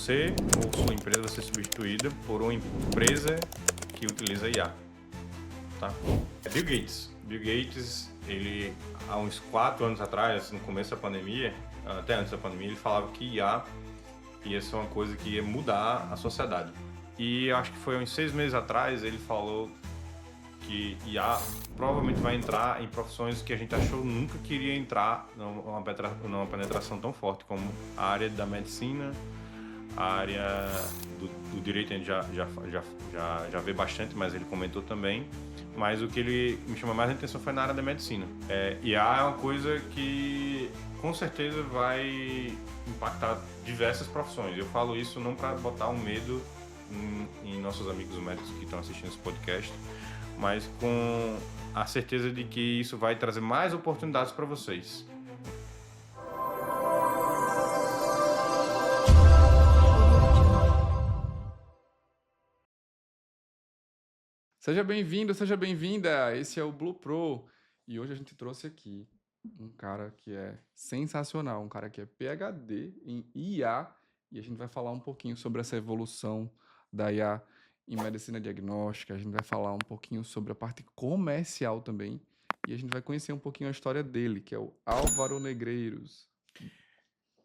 você ou sua empresa vai ser substituída por uma empresa que utiliza IA, tá? Bill Gates. Bill Gates, ele, há uns 4 anos atrás, no começo da pandemia, até antes da pandemia, ele falava que IA ia ser uma coisa que ia mudar a sociedade. E eu acho que foi uns 6 meses atrás, ele falou que IA provavelmente vai entrar em profissões que a gente achou nunca que iria entrar numa penetração tão forte, como a área da medicina, a área do direito. A gente já vê bastante, mas ele comentou também. Mas o que ele me chamou mais a atenção foi na área da medicina. IA é uma coisa que com certeza vai impactar diversas profissões. Eu falo isso não para botar um medo em nossos amigos médicos que estão assistindo esse podcast, mas com a certeza de que isso vai trazer mais oportunidades para vocês. Seja bem-vindo, seja bem-vinda. Esse é o Blue Pro e hoje a gente trouxe aqui um cara que é sensacional, um cara que é PhD em IA e a gente vai falar um pouquinho sobre essa evolução da IA em medicina diagnóstica. A gente vai falar um pouquinho sobre a parte comercial também e a gente vai conhecer um pouquinho a história dele, que é o Álvaro Negreiros.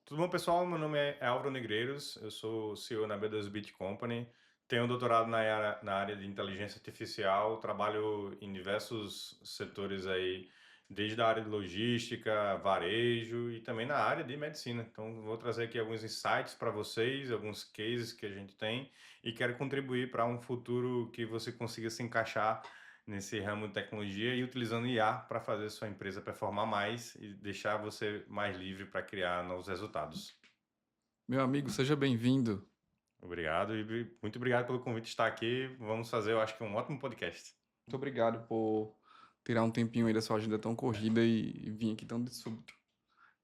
Tudo bom, pessoal? Meu nome é Álvaro Negreiros, eu sou CEO na B2Bit Company, tenho um doutorado na área de inteligência artificial, trabalho em diversos setores aí, desde a área de logística, varejo e também na área de medicina. Então, vou trazer aqui alguns insights para vocês, alguns cases que a gente tem e quero contribuir para um futuro que você consiga se encaixar nesse ramo de tecnologia e utilizando IA para fazer sua empresa performar mais e deixar você mais livre para criar novos resultados. Meu amigo, seja bem-vindo. Obrigado e muito obrigado pelo convite de estar aqui. Vamos fazer, eu acho que um ótimo podcast. Muito obrigado por tirar um tempinho aí da sua agenda tão corrida e vir aqui tão de súbito.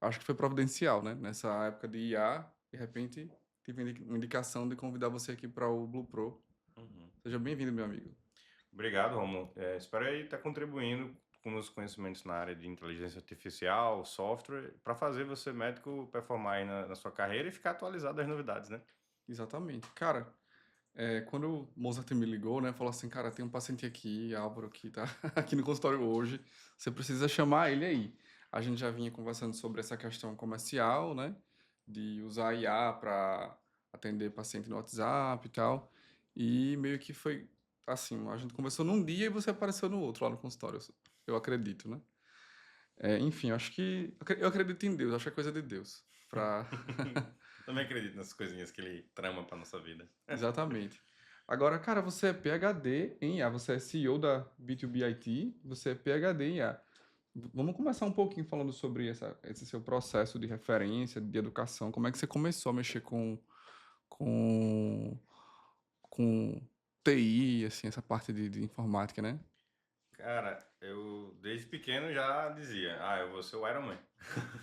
Acho que foi providencial, né? Nessa época de IA, de repente, tive uma indicação de convidar você aqui para o Blue Pro. Uhum. Seja bem-vindo, meu amigo. Obrigado, Romulo. Espero aí estar contribuindo com os conhecimentos na área de inteligência artificial, software, para fazer você, médico, performar aí na sua carreira e ficar atualizado das novidades, né? Exatamente. Cara, quando o Mozart me ligou, né, falou assim, cara, tem um paciente aqui, Álvaro, que tá aqui no consultório hoje, você precisa chamar ele aí. A gente já vinha conversando sobre essa questão comercial, né, de usar IA para atender paciente no WhatsApp e tal, e meio que foi assim, a gente conversou num dia e você apareceu no outro lá no consultório, eu acredito, né? Enfim, acho que eu acredito em Deus, acho que é coisa de Deus, para Também acredito nessas coisinhas que ele trama para nossa vida. Exatamente. Agora, cara, você é PhD em IA, você é CEO da B2B IT, você é PhD em IA. Vamos começar um pouquinho falando sobre esse seu processo de referência, de educação. Como é que você começou a mexer com, com TI, assim, essa parte de informática, né? Cara, eu desde pequeno já dizia, eu vou ser o Iron Man.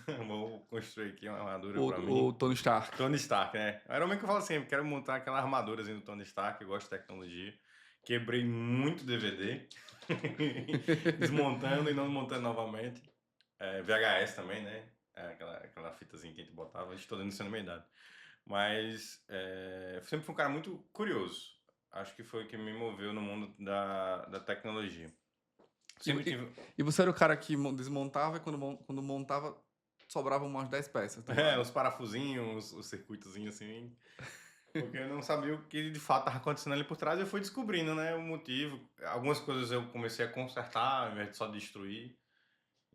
Eu vou construir aqui uma armadura para mim. O Tony Stark. Tony Stark, né? Iron Man que eu falo assim, eu quero montar aquela armadurazinha do Tony Stark, eu gosto de tecnologia. Quebrei muito DVD, desmontando e não montando novamente. VHS também, né? Aquela fitazinha que a gente botava, estou dando isso na minha idade. Mas eu sempre fui um cara muito curioso. Acho que foi o que me moveu no mundo da tecnologia. E, Sempre e- tive. e você era o cara que desmontava e quando montava sobravam umas 10 peças do lado. Os parafusinhos, os circuitozinhos assim. Porque eu não sabia o que de fato estava acontecendo ali por trás. Eu fui descobrindo, né, o motivo. Algumas coisas eu comecei a consertar, ao invés de só destruir.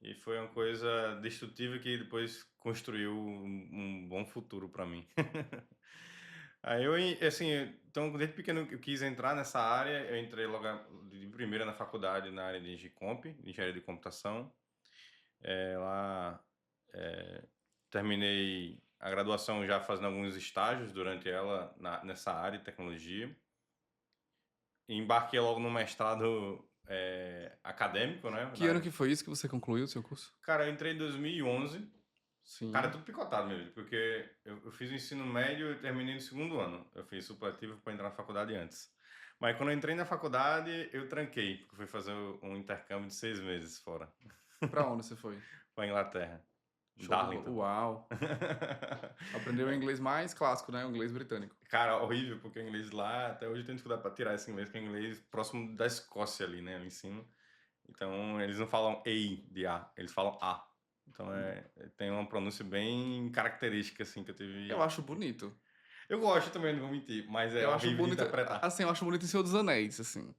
E foi uma coisa destrutiva que depois construiu um bom futuro para mim. Aí eu, assim, então desde pequeno eu quis entrar nessa área. Eu entrei logo de primeira na faculdade na área de Engicomp, de engenharia de computação. Lá terminei a graduação já fazendo alguns estágios durante ela nessa área de tecnologia. Embarquei logo no mestrado acadêmico, né? Que ano que foi isso que você concluiu o seu curso? Cara, eu entrei em 2011. Cara, é Sim. tudo picotado mesmo, porque eu fiz o ensino médio e terminei no segundo ano. Eu fiz supletivo para entrar na faculdade antes. Mas quando eu entrei na faculdade, eu tranquei, porque fui fazer um intercâmbio de 6 meses fora, Pra onde você foi? para Inglaterra. Show de bola. Darlington. Uau. Aprendeu o inglês mais clássico, né? O inglês britânico. Cara, horrível, porque o inglês lá, até hoje eu tenho dificuldade pra tirar esse inglês, que é inglês próximo da Escócia ali, né, ali em cima. Então, eles não falam EI de A, eles falam A. Então, tem uma pronúncia bem característica, assim, que eu Eu tive. acho bonito. Eu gosto também, não vou mentir, mas é Eu acho horrível de bonito, interpretar. assim, eu acho bonito em Senhor dos Anéis, assim.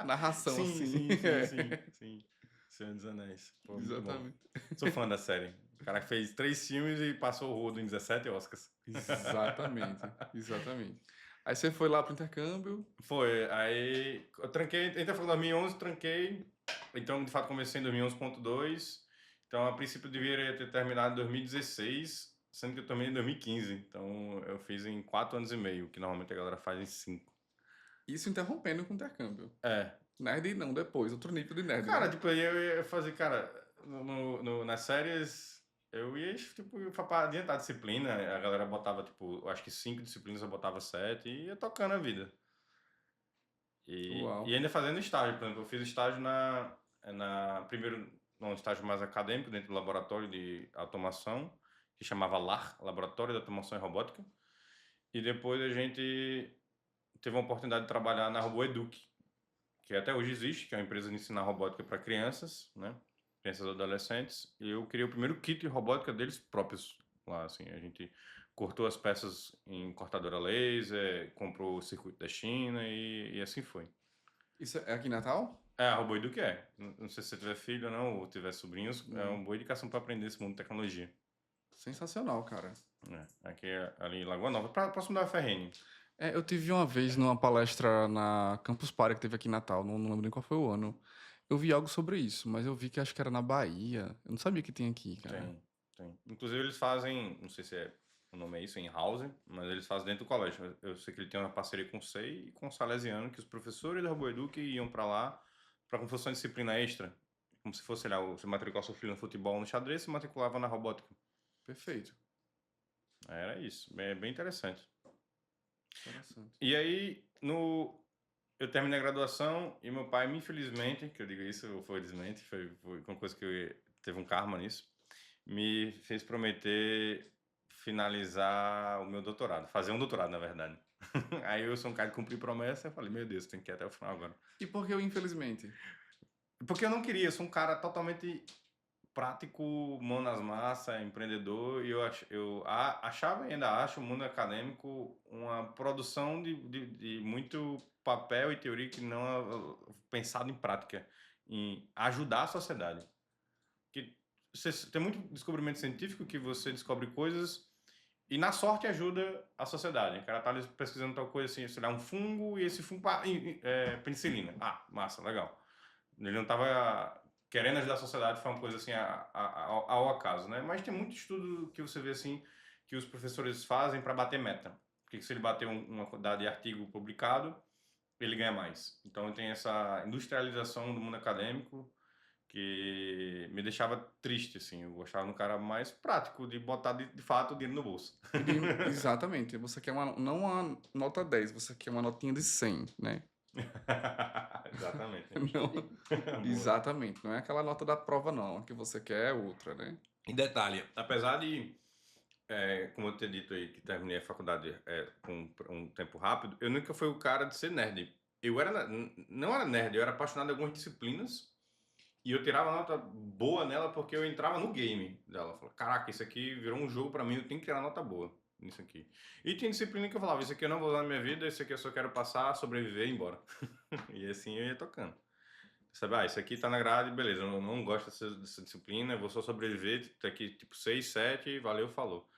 Narração, Sim, assim. sim, sim, sim, sim. Senhor dos Anéis. Pô, muito bom. Exatamente. Sou fã da série. O cara fez 3 filmes e passou o rodo em 17 Oscars. Exatamente, exatamente. Aí você foi lá pro intercâmbio. Foi, aí eu tranquei, entrei em 2011, tranquei, então de fato comecei em 2011.2, então a princípio eu deveria ter terminado em 2016, sendo que eu terminei em 2015, então eu fiz em 4 anos e meio, que normalmente a galera faz em 5. Isso interrompendo com o intercâmbio. É, Nerd não, depois, outro nível de nerd, cara, né? tipo, aí eu ia fazer, cara, nas séries, eu ia, tipo, pra adiantar a disciplina, a galera botava, tipo, eu acho que 5 disciplinas eu botava 7 e ia tocando a vida. E Uau. ainda fazendo estágio, por exemplo, eu fiz estágio primeiro, num estágio mais acadêmico, dentro do laboratório de automação, que chamava LAR, Laboratório de Automação e Robótica. E depois a gente teve a oportunidade de trabalhar na RoboEduc, que até hoje existe, que é uma empresa de ensinar robótica para crianças, né? Crianças e adolescentes. E eu criei o primeiro kit de robótica deles próprios lá, assim. A gente cortou as peças em cortadora laser, comprou o circuito da China e assim foi. Isso é aqui em Natal? É, a RoboEduc é. Não sei se você tiver filho ou não, ou tiver sobrinhos, é Não. uma boa indicação para aprender esse mundo de tecnologia. Sensacional, cara. Aqui ali em Lagoa Nova, próximo da FRN. É, eu tive uma vez numa palestra na Campus Party que teve aqui em Natal, não lembro nem qual foi o ano. Eu vi algo sobre isso, mas eu vi que acho que era na Bahia. Eu não sabia que tinha aqui, cara. Tem. Inclusive eles fazem, não sei se o nome é isso, em house, mas eles fazem dentro do colégio. Eu sei que ele tem uma parceria com o SEI e com o Salesiano, que os professores da RoboEduc iam para lá para como se fosse uma disciplina extra. Como se fosse, sei lá, você matricular seu filho no futebol, no xadrez, se matriculava na robótica. Perfeito. Era isso, é bem interessante. Interessante. E aí, eu terminei a graduação e meu pai, infelizmente, que eu digo isso, ou felizmente, foi uma coisa que teve um karma nisso, me fez prometer finalizar o meu doutorado, fazer um doutorado, na verdade. Aí eu sou um cara de cumprir promessa, eu falei, meu Deus, tem que ir até o final agora. E por que eu, infelizmente? Porque eu não queria, eu sou um cara totalmente prático, mão nas massas, empreendedor, e achava e ainda acho o mundo acadêmico uma produção de muito papel e teoria que não é pensado em prática, em ajudar a sociedade. Que tem muito descobrimento científico que você descobre coisas e na sorte ajuda a sociedade. O cara tá ali pesquisando tal coisa assim, sei lá, um fungo e esse fungo, penicilina. Ah, massa, legal. Ele não estava querendo ajudar a sociedade, foi uma coisa assim ao acaso, né? Mas tem muito estudo que você vê assim que os professores fazem para bater meta. Porque se ele bater uma quantidade de artigo publicado, ele ganha mais. Então tem essa industrialização do mundo acadêmico que me deixava triste, assim. Eu gostava de um cara mais prático, de botar de fato o dinheiro no bolso. Exatamente. Você quer não uma nota 10, você quer uma notinha de 100, né? Exatamente. Não, Boa. exatamente. Não é aquela nota da prova, não. A que você quer é outra, né? E detalhe, apesar de, como eu ter dito aí, que terminei a faculdade com um tempo rápido, eu nunca fui o cara de ser nerd. Eu não era nerd, eu era apaixonado em algumas disciplinas e eu tirava nota boa nela porque eu entrava no game dela. Eu falava, caraca, isso aqui virou um jogo pra mim, eu tenho que tirar nota boa nisso aqui. E tinha disciplina que eu falava, isso aqui eu não vou usar na minha vida, isso aqui eu só quero passar, sobreviver e ir embora. E assim eu ia tocando. Sabe, isso aqui tá na grade, beleza, eu não gosto dessa disciplina, eu vou só sobreviver, tá aqui tipo 6, 7, valeu, falou.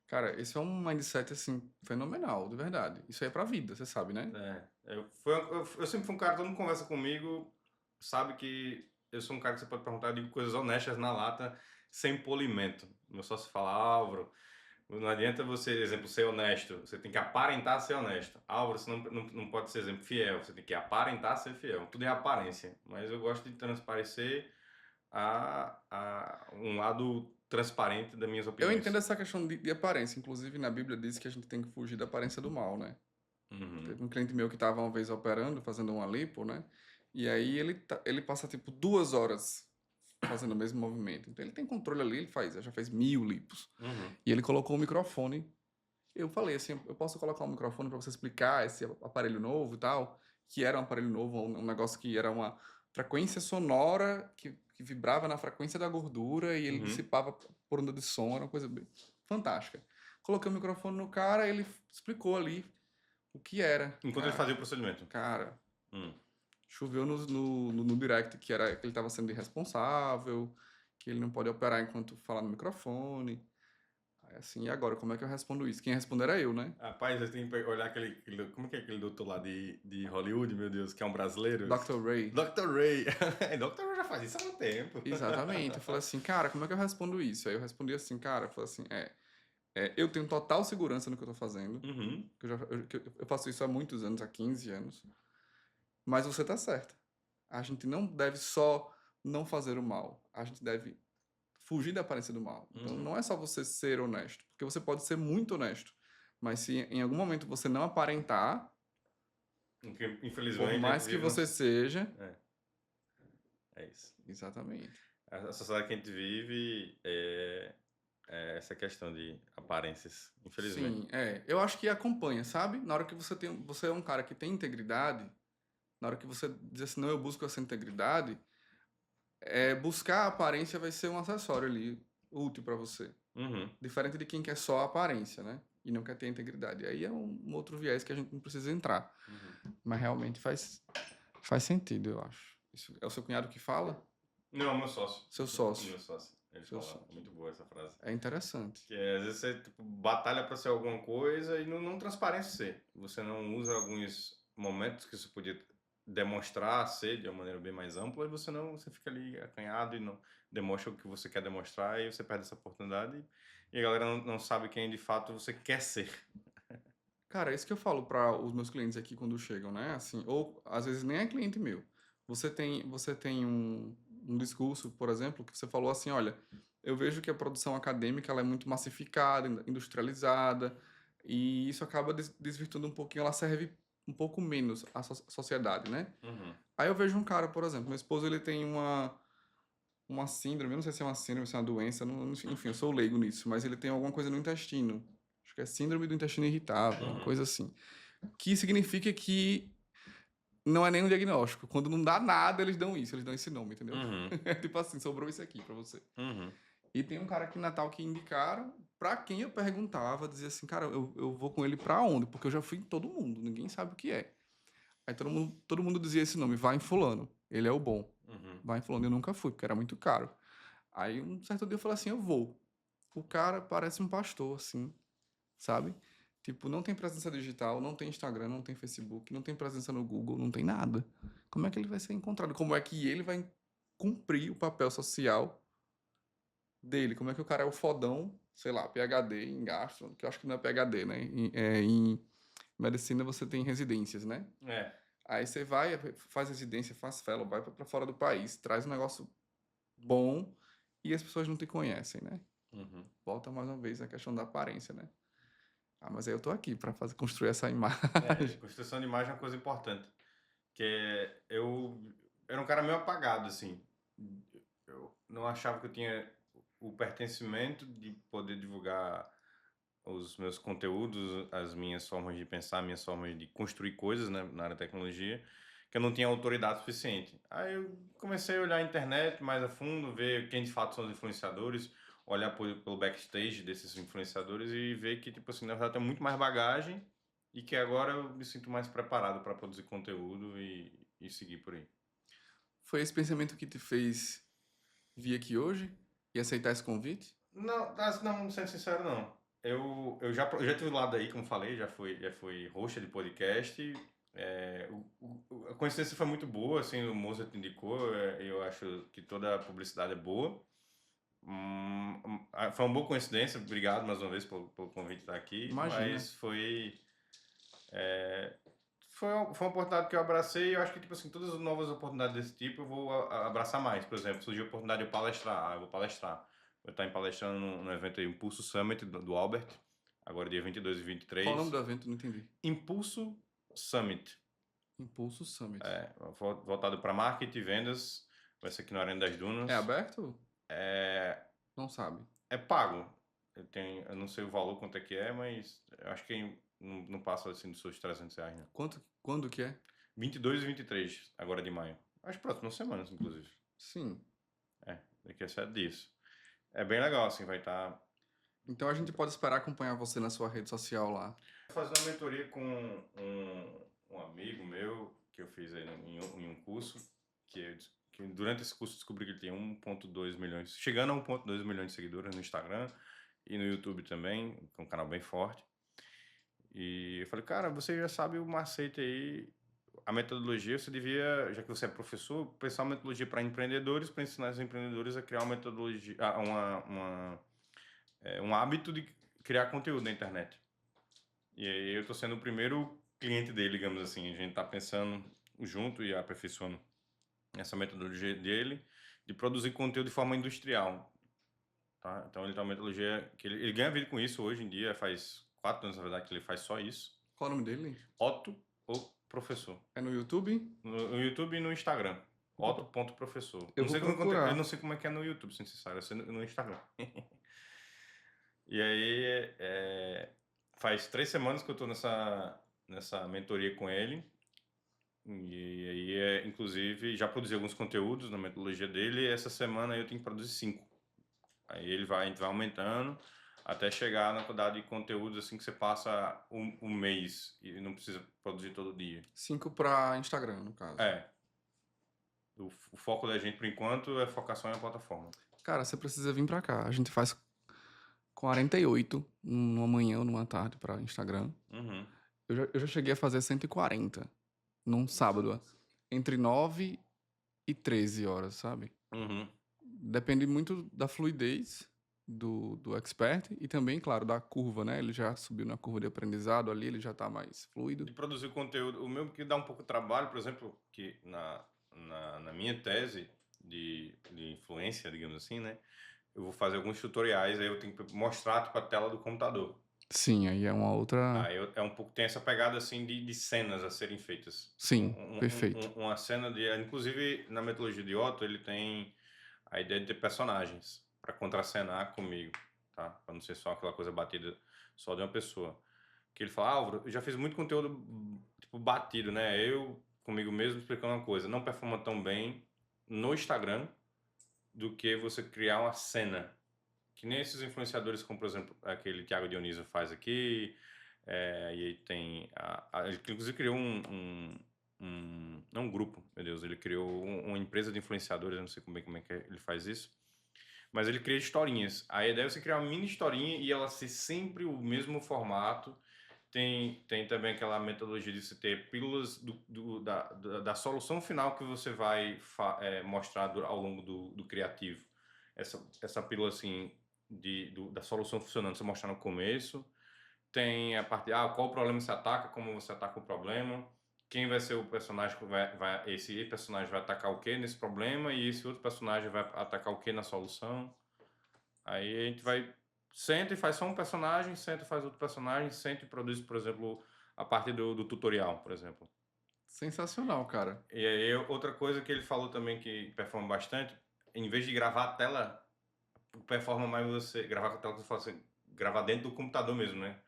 Cara, esse é um mindset, assim, fenomenal, de verdade. Isso aí é pra vida, você sabe, né? Eu sempre fui um cara, todo mundo conversa comigo, sabe que eu sou um cara que você pode perguntar de coisas honestas na lata, sem polimento. Meu sócio fala, Álvaro, não adianta você, exemplo, ser honesto, você tem que aparentar ser honesto. Álvaro, você não pode ser, exemplo, fiel, você tem que aparentar ser fiel. Tudo é aparência, mas eu gosto de transparecer a um lado transparente das minhas Eu entendo opiniões. essa questão de aparência. Inclusive, na Bíblia diz que a gente tem que fugir da aparência do mal, né? Uhum. Teve um cliente meu que estava uma vez operando, fazendo uma lipo, né? E aí ele passa, tipo, 2 horas fazendo o mesmo movimento. Então ele tem controle ali, já fez 1000 lipos. Uhum. E ele colocou o microfone. Eu falei assim, eu posso colocar um microfone para você explicar esse aparelho novo e tal, que era um aparelho novo, um negócio que era uma frequência sonora que vibrava na frequência da gordura e ele Uhum. dissipava por onda de som, era uma coisa fantástica. Coloquei o microfone no cara, ele explicou ali o que era. Enquanto ele fazia o procedimento. Cara, Hum. choveu no direct que ele estava sendo irresponsável, que ele não pode operar enquanto falar no microfone. Aí assim, e agora, como é que eu respondo isso? Quem responder era eu, né? Rapaz, você tem que olhar como que é aquele doutor lá de Hollywood, meu Deus, que é um brasileiro? Dr. Ray. Dr. Ray. Dr. Ray já faz isso há um tempo. Exatamente. Eu falei assim, cara, como é que eu respondo isso? Aí eu respondi assim, cara, eu falei assim, eu tenho total segurança no que eu tô fazendo, Uhum. que eu faço isso há muitos anos, há 15 anos, mas você tá certa. A gente não deve só não fazer o mal, a gente deve fugir da aparência do mal. Então Uhum. não é só você ser honesto, porque você pode ser muito honesto, mas se em algum momento você não aparentar, Porque, por infelizmente, a mais gente que vive você seja... É isso. Exatamente. A sociedade que a gente vive é essa questão de aparências, infelizmente. Sim, eu acho que acompanha, sabe? Na hora que você é um cara que tem integridade, na hora que você diz assim, não, eu busco essa integridade, buscar a aparência vai ser um acessório ali, útil pra você. Uhum. Diferente de quem quer só a aparência, né? E não quer ter integridade. Aí é um outro viés que a gente não precisa entrar. Uhum. Mas realmente faz sentido, eu acho. Isso, é o seu cunhado que fala? Não, meu sócio. Seu sócio. Meu sócio. Ele Seu fala, sócio. muito boa essa frase. É interessante. Que às vezes você tipo, batalha para ser alguma coisa e não transparece ser. Você não usa alguns momentos que você podia demonstrar ser de uma maneira bem mais ampla e você fica ali acanhado e não demonstra o que você quer demonstrar e você perde essa oportunidade e a galera não sabe quem de fato você quer ser. Cara, é isso que eu falo para os meus clientes aqui quando chegam, né? Assim, ou às vezes nem é cliente meu. Você tem um discurso, por exemplo, que você falou assim, olha, eu vejo que a produção acadêmica ela é muito massificada, industrializada, e isso acaba desvirtuando um pouquinho, ela serve um pouco menos à sociedade, né? Uhum. Aí eu vejo um cara, por exemplo, meu esposo ele tem uma síndrome, eu não sei se é uma síndrome, se é uma doença, enfim, eu sou leigo nisso, mas ele tem alguma coisa no intestino. Acho que é síndrome do intestino irritável, uma Uhum. coisa assim. Que significa que não é nenhum diagnóstico. Quando não dá nada, eles dão isso, eles dão esse nome, entendeu? Uhum. É tipo assim, sobrou isso aqui pra você. Uhum. E tem um cara aqui em Natal que indicaram, pra quem eu perguntava, dizia assim, cara, eu vou com ele pra onde? Porque eu já fui em todo mundo, ninguém sabe o que é. Aí todo mundo dizia esse nome, vai em fulano, ele é o bom. Uhum. Vai em fulano, eu nunca fui, porque era muito caro. Aí um certo dia eu falei assim, eu vou. O cara parece um pastor, assim, sabe? Tipo, não tem presença digital, não tem Instagram, não tem Facebook, não tem presença no Google, não tem nada. Como é que ele vai ser encontrado? Como é que ele vai cumprir o papel social dele? Como é que o cara é o fodão, sei lá, PhD em gastro, que eu acho que não é PhD, né? Em medicina você tem residências, né? É. Aí você vai, faz residência, faz fellow, vai para fora do país, traz um negócio bom e as pessoas não te conhecem, né? Uhum. Volta mais uma vez a questão da aparência, né? Ah, mas aí eu tô aqui para construir essa imagem. Construção de imagem é uma coisa importante. Eu era um cara meio apagado, assim. Eu não achava que eu tinha o pertencimento de poder divulgar os meus conteúdos, as minhas formas de pensar, minhas formas de construir coisas, né, na área de tecnologia, que eu não tinha autoridade suficiente. Aí eu comecei a olhar a internet mais a fundo, ver quem de fato são os influenciadores, olhar pelo backstage desses influenciadores e ver que, tipo assim, na verdade tem muito mais bagagem e que agora eu me sinto mais preparado para produzir conteúdo e seguir por aí. Foi esse pensamento que te fez vir aqui hoje e aceitar esse convite? Não, sendo sincero, não. Eu já tive lado aí, como falei, já fui host de podcast. A coincidência foi muito boa, assim, o Mozart indicou, eu acho que toda a publicidade é boa. Foi uma boa coincidência, obrigado mais uma vez pelo convite de estar aqui, Imagina. mas foi uma oportunidade que eu abracei e eu acho que, tipo assim, todas as novas oportunidades desse tipo eu vou abraçar mais. Por exemplo, surgiu a oportunidade de eu palestrar, eu vou palestrar. Vou estar palestrando no evento aí, Impulso Summit do Albert, agora dia 22 e Qual o nome 23. do evento? Não entendi. Impulso Summit, Impulso Summit. voltado para marketing e vendas, Vai ser aqui na Arena das Dunas. É aberto? É, Não sabe. é pago. Eu não sei o valor quanto é que é, mas eu acho que não passa assim dos seus R$ 300, né? Quando que é? 22 e 23, agora de maio. As próximas semanas, inclusive. Sim. Daqui a 7 dias. É bem legal, assim, vai estar... Então a gente pode esperar acompanhar você na sua rede social lá. Vou fazer uma mentoria com um amigo meu, que eu fiz aí em um curso, que durante esse curso descobri que ele tem 1,2 milhões, chegando a 1,2 milhões de seguidores no Instagram e no YouTube também, que é um canal bem forte. E eu falei, cara, você já sabe o macete aí, a metodologia, você devia, já que você é professor, pensar uma metodologia para empreendedores, para ensinar os empreendedores a criar uma metodologia, um hábito de criar conteúdo na internet. E aí eu estou sendo o primeiro cliente dele, digamos assim. A gente está pensando junto e aperfeiçoando essa metodologia dele de produzir conteúdo de forma industrial, tá? Então ele tem uma metodologia que ele ganha vida com isso hoje em dia, faz 4 anos, na verdade, que ele faz só isso. Qual o nome dele? Otto, o professor. É no YouTube? No YouTube e no Instagram. Otto.professor. Eu vou Eu procurar. não sei como é que é no YouTube, sem sincero, eu sei no Instagram. E aí, faz 3 semanas que eu tô nessa mentoria com ele. E aí, inclusive, já produzi alguns conteúdos na metodologia dele. E essa semana eu tenho que produzir 5. Aí a gente vai aumentando até chegar na quantidade de conteúdos assim que você passa um mês e não precisa produzir todo dia. 5 para Instagram, no caso. É. O foco da gente, por enquanto, é focar só em uma plataforma. Cara, você precisa vir pra cá. A gente faz 48 numa manhã ou numa tarde pra Instagram. Uhum. Eu já cheguei a fazer 140 num sábado, entre 9 e 13 horas, sabe? Uhum. Depende muito da fluidez do expert e também, claro, da curva, né? Ele já subiu na curva de aprendizado ali, ele já tá mais fluido. De produzir conteúdo, o meu que dá um pouco de trabalho, por exemplo, que na minha tese de influência, digamos assim, né? Eu vou fazer alguns tutoriais, aí eu tenho que mostrar tipo, a tela do computador. Sim, aí é uma outra. Aí é um pouco, tem essa pegada assim de cenas a serem feitas. Sim, perfeito. Uma cena de. Inclusive, na metodologia de Otto, ele tem a ideia de ter personagens para contracenar comigo, tá? Para não ser só aquela coisa batida só de uma pessoa. Que ele fala, Álvaro, eu já fiz muito conteúdo tipo batido, né? Eu comigo mesmo explicando uma coisa, não performa tão bem no Instagram do que você criar uma cena. Que nem esses influenciadores, como por exemplo aquele Thiago Dionísio faz aqui, e aí tem. Ele inclusive criou não um grupo, meu Deus, ele criou uma empresa de influenciadores, eu não sei como é que ele faz isso. Mas ele cria historinhas. A ideia é você criar uma mini historinha e ela ser sempre o mesmo formato. Tem também aquela metodologia de você ter pílulas da solução final que você vai mostrar ao longo do criativo. Essa pílula assim, da solução funcionando, você mostrar no começo. Tem a parte, qual o problema você ataca, como você ataca o problema. Quem vai ser o personagem que esse personagem vai atacar o que nesse problema e esse outro personagem vai atacar o que na solução. Aí a gente senta e faz só um personagem, senta e faz outro personagem, senta e produz, por exemplo, a parte do tutorial, por exemplo. Sensacional, cara. E aí outra coisa que ele falou também que performa bastante, em vez de gravar a tela, performa mais você gravar com a tela que você fala assim, gravar dentro do computador mesmo, né?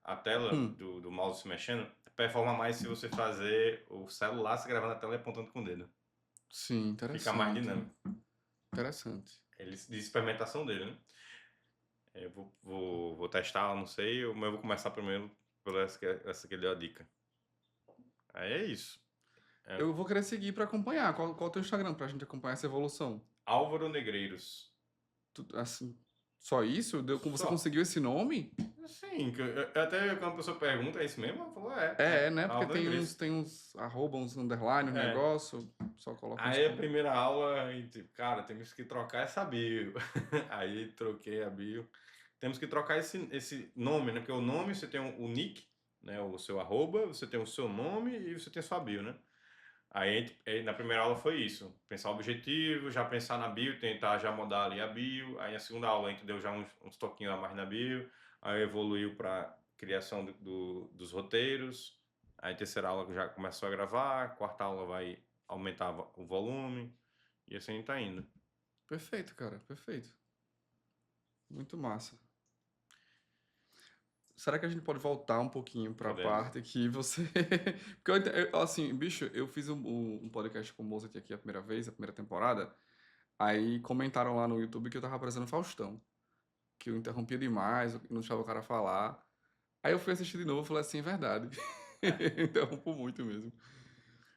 A tela do mouse se mexendo, performa mais se você fazer o celular se gravando a tela e apontando com o dedo. Sim, interessante. Fica mais dinâmico. Interessante. Ele de experimentação dele, né? Eu vou testar, não sei, mas eu vou começar primeiro por essa que ele deu a dica. Aí é isso. Eu vou querer seguir pra acompanhar. Qual o teu Instagram pra gente acompanhar essa evolução? Álvaro Negreiros. Assim, só isso? Você Só. conseguiu esse nome? Sim, até quando a pessoa pergunta, é isso mesmo? Eu falo, Né? Porque Álvaro Negreiros. tem uns arroba, uns underline, um negócio. Só coloca Aí a primeira aula, tipo, cara, temos que trocar essa bio. Aí troquei a bio. Temos que trocar esse nome, né? Porque o nome, você tem o nick, né? O seu arroba, você tem o seu nome e você tem a sua bio, né? Aí na primeira aula foi isso. Pensar o objetivo, já pensar na bio, tentar já mudar ali a bio. Aí na segunda aula a gente deu já uns toquinhos a mais na bio. Aí evoluiu para criação dos roteiros. Aí terceira aula já começou a gravar. Quarta aula vai aumentar o volume. E assim a gente tá indo. Perfeito, cara, perfeito. Muito massa. Será que a gente pode voltar um pouquinho para a Podemos. parte que você. Porque assim, bicho, eu fiz um podcast com o Mozart aqui a primeira vez, a primeira temporada. Aí comentaram lá no YouTube que eu tava parecendo Faustão. Que eu interrompia demais, eu não deixava o cara falar. Aí eu fui assistir de novo e falei assim, é verdade. Eu interrompo muito mesmo.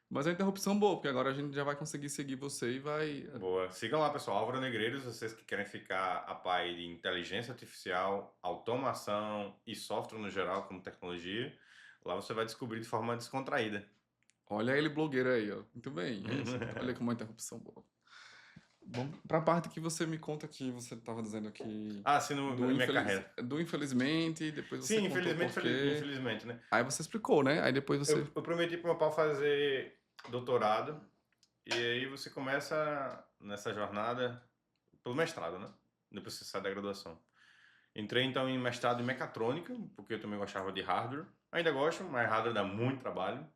Mas é uma interrupção boa, porque agora a gente já vai conseguir seguir você e vai. Boa. Sigam lá, pessoal. Álvaro Negreiros, vocês que querem ficar a par de inteligência artificial, automação e software no geral, como tecnologia. Lá você vai descobrir de forma descontraída. Olha ele blogueiro aí, ó. Muito bem, é isso. Olha como é uma interrupção boa. Bom, pra parte que você me conta que você tava dizendo aqui Ah, sim, na minha carreira. do infelizmente, depois você Sim, contou infelizmente, por quê. infelizmente, né? Aí você explicou, né? Aí depois você. Eu prometi para meu pai fazer doutorado e aí você começa nessa jornada pelo mestrado, né? Depois você sai da graduação. Entrei então em mestrado em mecatrônica, porque eu também gostava de hardware. Ainda gosto, mas hardware dá muito trabalho.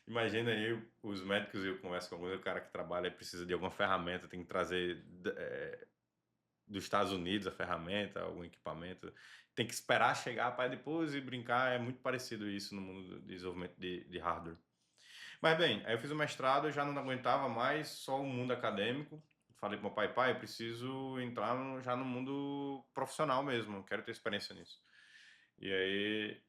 Imagina aí os médicos, eu converso com alguns, o cara que trabalha e precisa de alguma ferramenta, tem que trazer dos Estados Unidos a ferramenta, algum equipamento. Tem que esperar chegar para depois ir brincar. É muito parecido isso no mundo do desenvolvimento de hardware. Mas bem, aí eu fiz o mestrado, eu já não aguentava mais só o mundo acadêmico. Falei para meu pai, pai, eu preciso entrar já no mundo profissional mesmo, eu quero ter experiência nisso. E aí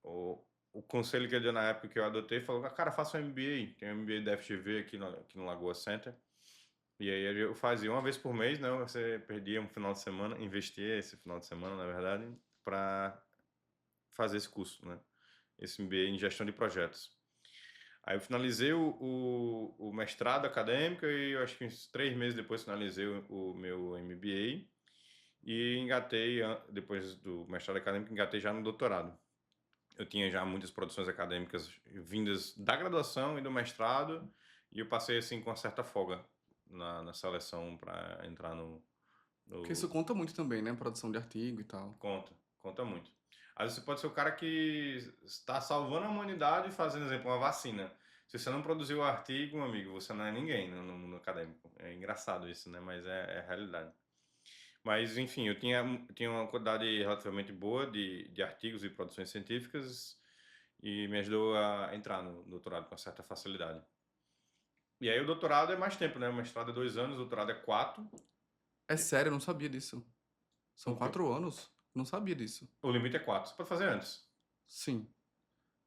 o conselho que ele deu na época que eu adotei falou, cara, faça um MBA, tem um MBA da FGV aqui no Lagoa Center. E aí eu fazia uma vez por mês, né? Você perdia um final de semana, investia esse final de semana, na verdade, para fazer esse curso, né? Esse MBA em gestão de projetos. Aí eu finalizei o mestrado acadêmico e eu acho que uns 3 meses depois finalizei o meu MBA e engatei, depois do mestrado acadêmico, engatei já no doutorado. Eu tinha já muitas produções acadêmicas vindas da graduação e do mestrado e eu passei assim com uma certa folga na seleção para entrar Porque isso no... conta muito também, né? Produção de artigo e tal. Conta muito. Aí você pode ser o cara que está salvando a humanidade fazendo, exemplo, uma vacina. Se você não produziu o artigo, meu amigo, você não é ninguém no mundo acadêmico. É engraçado isso, né? Mas é a realidade. Mas, enfim, eu tinha uma quantidade relativamente boa de artigos e produções científicas e me ajudou a entrar no doutorado com certa facilidade. E aí o doutorado é mais tempo, né? O mestrado é 2 anos, o doutorado é 4. É sério, eu não sabia disso. São O quê? 4 anos? Eu não sabia disso. O limite é 4. Você pode fazer antes. Sim.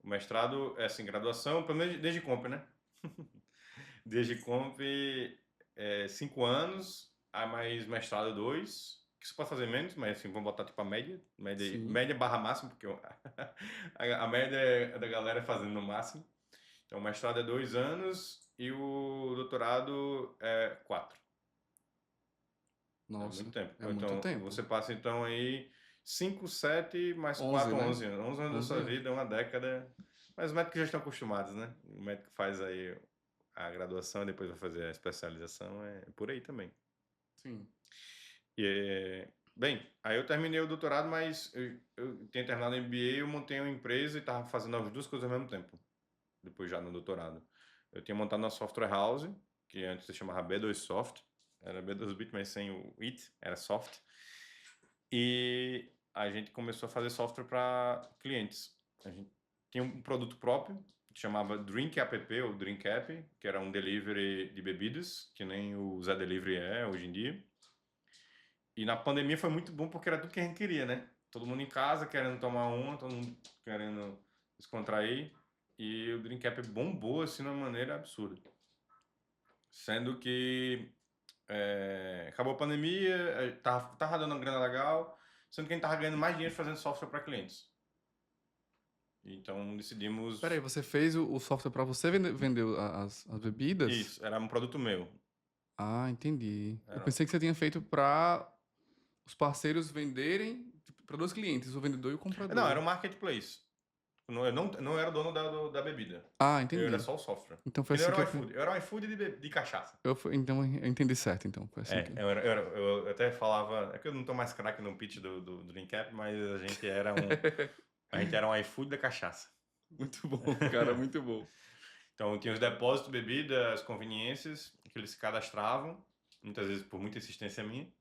O mestrado é assim, graduação, pelo menos desde comp, né? Desde comp 5 anos, aí mais mestrado 2, que você pode fazer menos, mas assim, vamos botar tipo a média, Sim. média barra máximo, porque a média é da galera fazendo no máximo. Então o mestrado é 2 anos e o doutorado é 4. É muito Nossa, tempo. é muito Então tempo. você passa então aí 5, 7 mais 11, 4, né? 11 anos. 11 anos da 11 sua anos. vida, uma década. Mas os médicos já estão acostumados, né? O médico faz aí a graduação e depois vai fazer a especialização, é por aí também. Sim. Bem, aí eu terminei o doutorado, mas eu tinha terminado o MBA, eu montei uma empresa e estava fazendo as duas coisas ao mesmo tempo, depois já no doutorado. Eu tinha montado uma software house, que antes se chamava B2Soft, era B2Bit, mas sem o IT, era soft. E a gente começou a fazer software para clientes. A gente tinha um produto próprio, que chamava Drink App, ou Drink App, que era um delivery de bebidas, que nem o Zé Delivery é hoje em dia. E na pandemia foi muito bom porque era tudo que a gente queria, né? Todo mundo em casa querendo tomar uma, todo mundo querendo descontrair. E o Drink App bombou assim de uma maneira absurda. Sendo que acabou a pandemia, tava dando uma grana legal, sendo que a gente tava ganhando mais dinheiro fazendo software para clientes. Então decidimos. Peraí, você fez o software para você vender as bebidas? Isso, era um produto meu. Ah, entendi. Eu Era... pensei que você tinha feito para os parceiros venderem para dois clientes, o vendedor e o Não, era comprador. um marketplace. Eu não era o dono da bebida. Ah, Eu era entendi. só o software. Então foi Que não assim era que um iFood. Eu era um iFood de cachaça. então eu entendi certo, então. Foi assim que. Eu até falava. É que eu não tô mais craque no pitch do Drink App, mas a gente era um iFood da cachaça. Muito bom, cara, muito bom. Então tinha os depósitos de bebida, as conveniências, que eles se cadastravam, muitas vezes por muita insistência minha,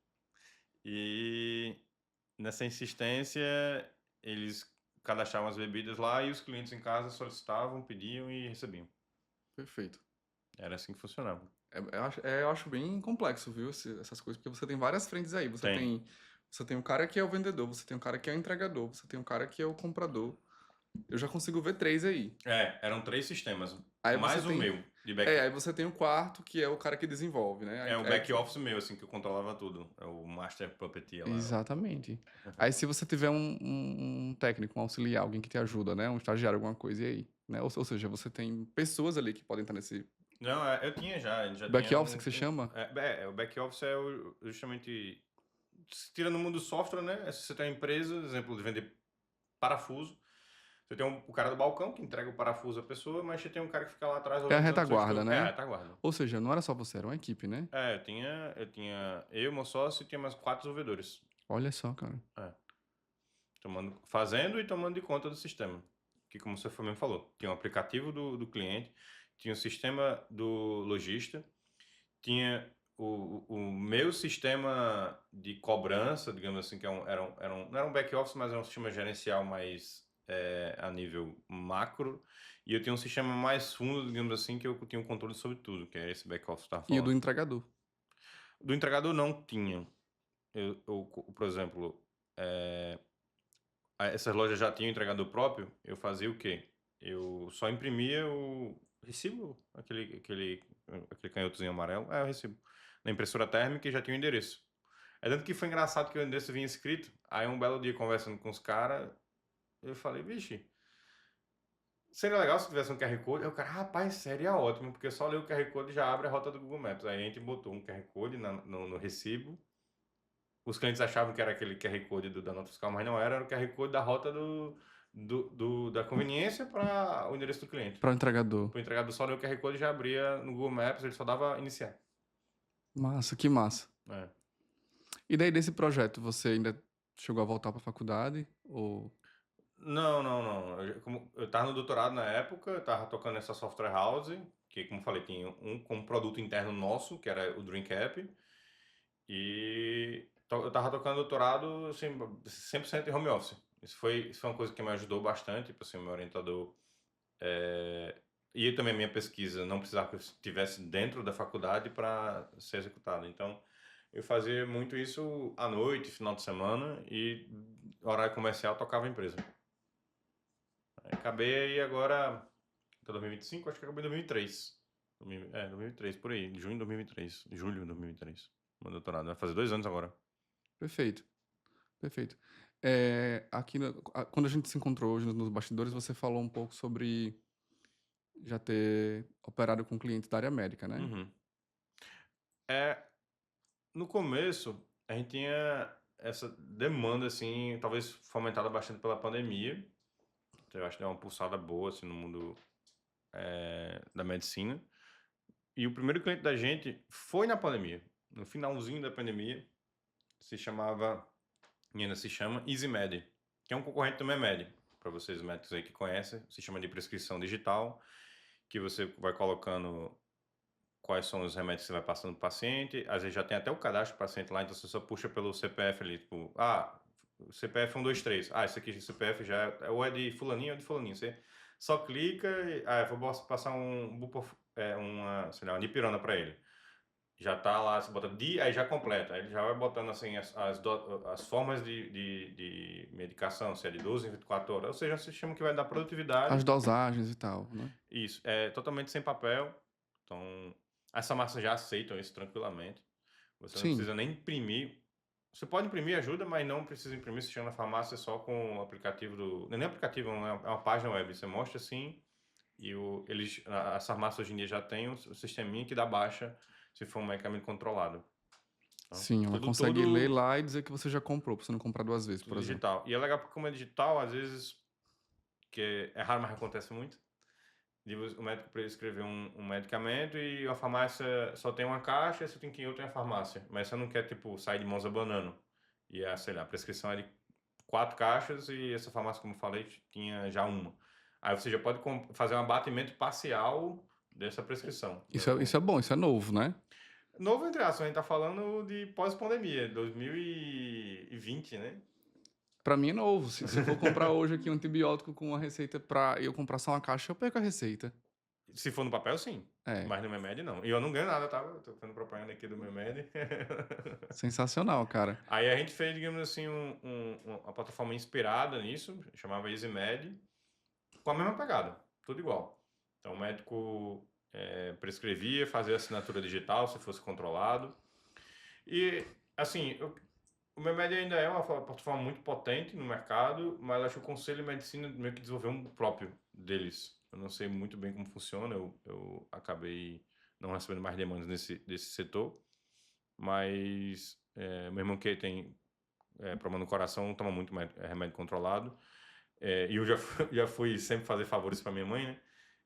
e nessa insistência eles cadastravam as bebidas lá e os clientes em casa solicitavam, pediam e recebiam. Perfeito. Era assim que funcionava. Eu acho bem complexo, viu, essas coisas, porque você tem várias frentes aí. Tem. Você tem um cara que é o vendedor, você tem um cara que é o entregador, você tem um cara que é o comprador. Eu já consigo ver três aí. Eram 3 sistemas, Aí você mais o tem. meu, de back. Aí você tem o quarto, que é o cara que desenvolve, né? É o back office meu, assim, que eu controlava tudo. É o Master Puppeteer lá. Exatamente. Aí se você tiver um técnico, um auxiliar, alguém que te ajuda, né? Um estagiário, alguma coisa, e aí? Né? Ou seja, você tem pessoas ali que podem estar nesse Não, eu tinha já. A gente já back tinha office que se chama? o back office é justamente. Se tira no mundo do software, né? Se você tem uma empresa, exemplo, de vender parafuso. Você tem o cara do balcão que entrega o parafuso à pessoa, mas você tem um cara que fica lá atrás É a organizando seu retaguarda, estoque. É a né? retaguarda. Ou seja, não era só você, era uma equipe, né? Eu, meu sócio, e tinha mais 4 desenvolvedores. Olha só, cara. Fazendo e tomando de conta do sistema. Que, como você mesmo falou, tinha o aplicativo do cliente, tinha o sistema do lojista, tinha o meu sistema de cobrança, digamos assim, que não era um back-office, mas era um sistema gerencial mais a nível macro, e eu tinha um sistema mais fundo, digamos assim, que eu tinha um controle sobre tudo, que é esse back-office que eu estava E o do falando. entregador? Do entregador não tinha. Por exemplo, essas lojas já tinham entregador próprio, eu fazia o quê? Eu só imprimia o recibo, aquele canhotozinho amarelo, o recibo, na impressora térmica e já tinha o endereço. É tanto que foi engraçado que o endereço vinha escrito, aí um belo dia conversando com os caras, eu falei, vixe, seria legal se tivesse um QR Code. Aí o cara, rapaz, seria ótimo, porque só ler o QR Code já abre a rota do Google Maps. Aí a gente botou um QR Code no recibo. Os clientes achavam que era aquele QR Code da nota fiscal, mas não era o QR Code da rota da conveniência para o endereço do cliente. Para o entregador. O entregador só leu o QR Code e já abria no Google Maps, ele só dava iniciar. Massa, que massa. É. E daí desse projeto, você ainda chegou a voltar para a faculdade? Ou... Não. Eu estava no doutorado na época, eu estava tocando essa software house, que, como falei, tinha um produto interno nosso, que era o Drink App, e eu estava tocando doutorado assim, 100% em home office. Isso foi uma coisa que me ajudou bastante, tipo assim, meu orientador. E também a minha pesquisa não precisava que eu estivesse dentro da faculdade para ser executada. Então, eu fazia muito isso à noite, final de semana, e horário comercial tocava a empresa. Acabei aí agora, até 2025, acho que acabei em 2003. 2003, por aí, junho de 2023. Julho de 2023. Meu doutorado. Vai fazer 2 anos agora. Perfeito. Perfeito. Quando a gente se encontrou hoje nos bastidores, você falou um pouco sobre já ter operado com clientes da área médica, né? Uhum. No começo, a gente tinha essa demanda, assim, talvez fomentada bastante pela pandemia. Então, eu acho que deu uma pulsada boa, assim, no mundo da medicina. E o primeiro cliente da gente foi na pandemia. No finalzinho da pandemia, se chamava, e ainda se chama, EasyMed, que é um concorrente do Memed. Para vocês médicos aí que conhecem, se chama de prescrição digital, que você vai colocando quais são os remédios que você vai passando para o paciente. Às vezes já tem até o cadastro do paciente lá, então você só puxa pelo CPF ali, tipo, o CPF 123. Esse aqui o CPF já ou é de fulaninho ou de fulaninho. Você só clica e, eu vou passar sei lá, uma dipirona para ele. Já tá lá, você bota aí já completa. Aí ele já vai botando assim as formas de medicação, se é de 12 em 24 horas. Ou seja, é um sistema que vai dar produtividade. As dosagens e tal, né? Isso, é totalmente sem papel. Então, as farmácias já aceitam isso tranquilamente. Você não Sim. precisa nem imprimir. Você pode imprimir ajuda, mas não precisa imprimir. Você chega na farmácia só com o aplicativo não é nem aplicativo, é uma página web. Você mostra assim e as farmácias hoje em dia já têm um sisteminha que dá baixa se for um medicamento controlado. Então, Sim, ela consegue ler lá e dizer que você já comprou, pra você não comprar 2 vezes, por exemplo. Digital. E é legal porque como é digital, às vezes, que é raro, mas acontece muito, o médico prescrever um medicamento e a farmácia só tem uma caixa e você tem que ir em outra farmácia. Mas você não quer, tipo, sair de mãos abanando. E, sei lá, a prescrição é de 4 caixas e essa farmácia, como eu falei, tinha já uma. Aí você já pode fazer um abatimento parcial dessa prescrição. Isso é bom, isso é novo, né? Novo entre aspas, a gente tá falando de pós-pandemia, 2020, né? Pra mim é novo. Se eu for comprar hoje aqui um antibiótico com uma receita pra eu comprar só uma caixa, eu perco a receita. Se for no papel, sim. É, Mas no Memed, não. E eu não ganho nada, tá? Eu tô fazendo propaganda aqui do Memed. sensacional, cara. Aí a gente fez, digamos assim, uma plataforma inspirada nisso, chamava EasyMed, com a mesma pegada, tudo igual. Então o médico prescrevia, fazia assinatura digital, se fosse controlado. E, assim, o Memed ainda é uma plataforma muito potente no mercado, mas acho que o Conselho de Medicina meio que desenvolveu um próprio deles. Eu não sei muito bem como funciona, eu acabei não recebendo mais demandas desse setor, mas meu irmão que tem problema no coração toma muito remédio controlado. E eu já fui sempre fazer favores para minha mãe, né?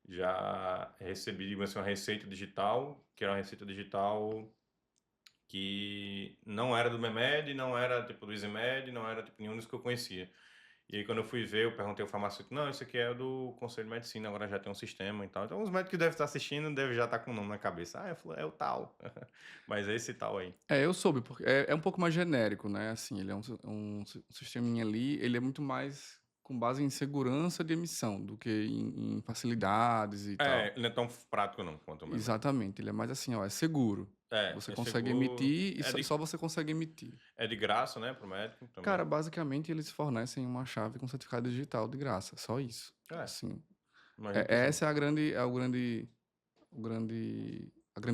Já recebi, digamos assim, uma receita digital, que era uma receita digital que não era do Memed, não era tipo do EasyMed, não era tipo nenhum dos que eu conhecia. E aí quando eu fui ver, eu perguntei ao farmacêutico, não, isso aqui é do Conselho de Medicina, agora já tem um sistema e tal. Então os médicos que devem estar assistindo devem já estar com o nome na cabeça. Ah, é o tal. Mas é esse tal aí. Eu soube, porque é um pouco mais genérico, né? Assim, ele é um sisteminha ali, ele é muito mais com base em segurança de emissão do que em facilidades e tal. Ele não é tão prático não quanto o Memed. Exatamente, ele é mais assim, ó, é seguro. Você É consegue seguro, emitir e só você consegue emitir. é de graça, né, pro médico Cara, também. basicamente eles fornecem uma chave com certificado digital de graça, só isso. É, Assim, imagino que sim. essa é a grande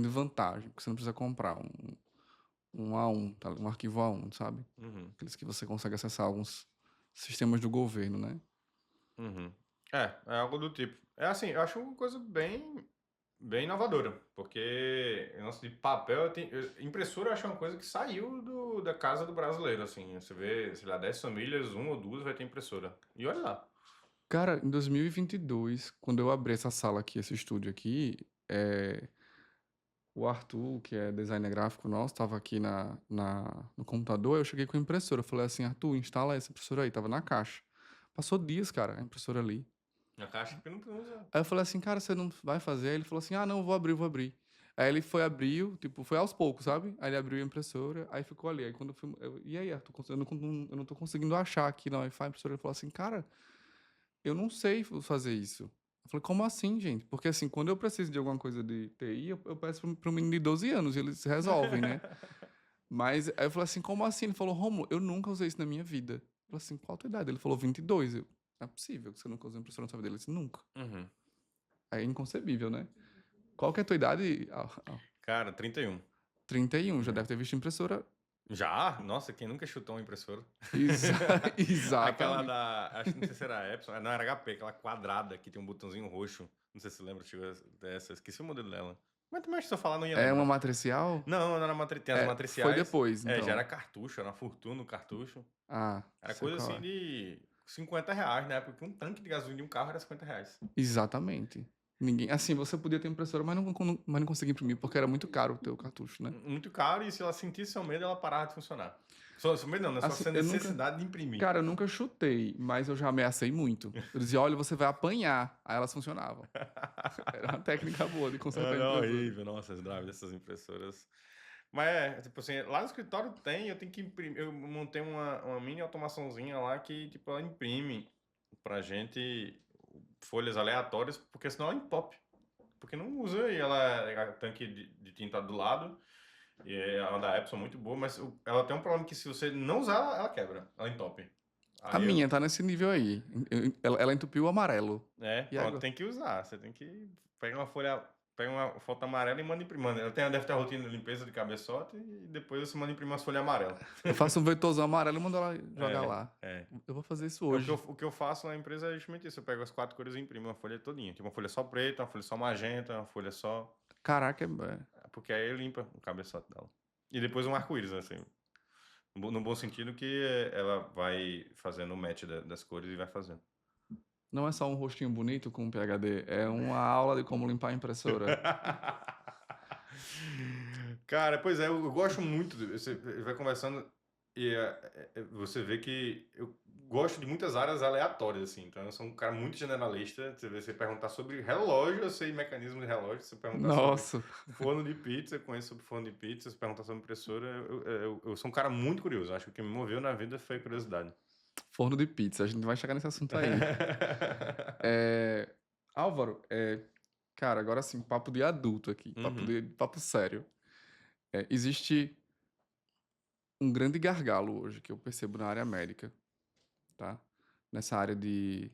vantagem, porque você não precisa comprar um A1, tá? Um arquivo A1, sabe? Uhum, Aqueles que você consegue acessar alguns sistemas do governo, né? uhum. É algo do tipo. É assim, eu acho uma coisa bem inovadora, porque o nosso de papel, impressora eu acho uma coisa que saiu da casa do brasileiro, assim. Você vê, sei lá, 10 famílias, uma ou duas vai ter impressora. E olha lá. Cara, em 2022, quando eu abri essa sala aqui, esse estúdio aqui, o Arthur, que é designer gráfico nosso, estava aqui no computador, eu cheguei com a impressora. Eu falei assim, Arthur, instala essa impressora aí. Tava na caixa. Passou dias, cara, a impressora ali. Na caixa porque não usa. Aí eu falei assim, cara, você não vai fazer? Aí ele falou assim, ah, não, eu vou abrir. Aí ele foi abriu, tipo, foi aos poucos, sabe? Aí ele abriu a impressora, aí ficou ali. Aí quando eu fui, e aí, Arthur, eu não tô conseguindo achar aqui na Wi-Fi a impressora. Ele falou assim, cara, eu não sei fazer isso. Eu falei, como assim, gente? Porque assim, quando eu preciso de alguma coisa de TI, eu peço para um menino de 12 anos e eles resolvem, né? Mas aí eu falei assim, como assim? Ele falou, Romulo, eu nunca usei isso na minha vida. Eu falei assim, qual a tua idade? Ele falou, 22. Eu, não é possível que você nunca usou impressora na sua vida. Ele disse, nunca. Uhum. Aí é inconcebível, né? Qual que é a tua idade? Cara, 31. 31, já É. deve ter visto impressora. Já? Nossa, quem nunca chutou uma impressora? Exa Aquela exatamente. acho que não sei se era Epson, não era HP, aquela quadrada que tem um botãozinho roxo. Não sei se você lembra, chegou dessa, esqueci o modelo dela. Mas também se eu falar não ia É uma lembrar. matricial? Não, não era tem as Foi matriciais. depois, Já então. era cartucho, era uma fortuna o cartucho. Ah, Era sei coisa qual assim é. de R$ 50 na época, que um tanque de gasolina de um carro era R$ 50. Exatamente. Ninguém, assim, você podia ter impressora, mas não conseguia imprimir, porque era muito caro o teu cartucho, né? Muito caro, e se ela sentisse seu medo, ela parava de funcionar. Seu medo não, né? Assim, Sua necessidade de imprimir. cara, eu nunca chutei, mas eu já ameacei muito. Eu dizia, olha, você vai apanhar. Aí elas funcionavam. Era uma técnica boa de consertar a Era impressora. horrível, nossa, as drives dessas impressoras. Mas tipo assim, lá no escritório eu tenho que imprimir, eu montei uma mini automaçãozinha lá que, tipo, ela imprime pra gente folhas aleatórias, porque senão ela entope. Porque não usa, e ela é tanque de tinta do lado, e é uma da Epson muito boa, mas ela tem um problema que se você não usar, ela quebra, ela entope. A Aí minha tá nesse nível aí. Ela entupiu o amarelo. E pronto, agora? tem que usar, você tem que pegar uma folha, pega uma foto amarela e manda imprimir. Ela deve ter a rotina de limpeza de cabeçote e depois você manda imprimir umas folhas amarelas. Eu faço um vetorzão amarelo e mando ela jogar É, lá. é. Eu vou fazer isso É hoje. o que eu faço na empresa é justamente isso. Eu pego as 4 cores e imprimo uma folha todinha. Tipo, uma folha só preta, uma folha só magenta, uma folha só. Caraca, Porque aí limpa o cabeçote dela. E depois um arco-íris, né, assim. No bom sentido que ela vai fazendo o match das cores e vai fazendo. não é só um rostinho bonito com um PhD, é uma aula de como limpar a impressora. Cara, pois é, eu gosto muito. Você vai conversando. Você vê que eu gosto de muitas áreas aleatórias, assim. Então, eu sou um cara muito generalista. Você perguntar sobre relógio, eu sei mecanismo de relógio. Se você perguntar sobre Nossa, forno de pizza, eu conheço sobre forno de pizza. Se perguntar sobre impressora, eu sou um cara muito curioso. Acho que o que me moveu na vida foi a curiosidade. forno de pizza, a gente vai chegar nesse assunto aí. É, Álvaro, cara, agora sim, papo de adulto aqui, Uhum, papo sério. Existe um grande gargalo hoje que eu percebo na área médica, tá? Nessa área de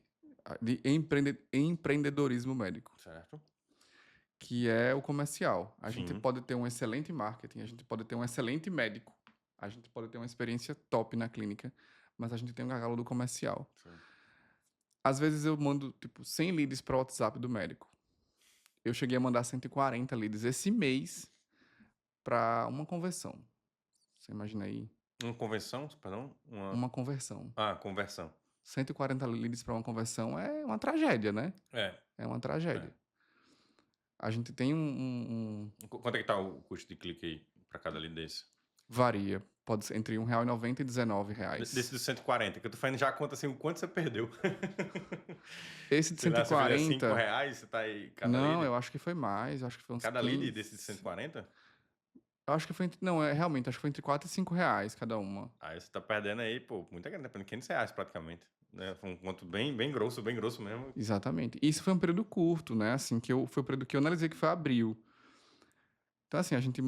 empreendedorismo médico, certo. que é o comercial. A gente Sim, pode ter um excelente marketing, a gente pode ter um excelente médico, a gente pode ter uma experiência top na clínica, mas a gente tem um gargalo do comercial. sim. Às vezes eu mando, tipo, 100 leads para o WhatsApp do médico. Eu cheguei a mandar 140 leads esse mês para uma conversão. Você imagina aí, Uma convenção, perdão? uma conversão. Conversão. 140 leads para uma conversão é uma tragédia, né? É, É uma é. tragédia. A gente tem Quanto é que tá o custo de clique aí para cada lead desse? varia. Pode ser entre R$ 1,90 e Desse R$ 19. dos 140, que eu tô fazendo já a conta assim, o quanto você perdeu. Esse de Sei lá, se eu fizer 5 140, reais, você tá aí cada não, lead? eu acho que foi mais. Eu acho que foi uns Cada lead 15. desse de 140? Eu acho que foi. Não, realmente, acho que foi entre 4 e R$ 5 cada uma. Aí você tá perdendo aí, pô, muita grana, perdendo 500 reais praticamente. Né? Foi um quanto bem grosso mesmo. Exatamente. Isso foi um período curto, né? Assim, foi o período que eu analisei que foi abril. Então, assim, a gente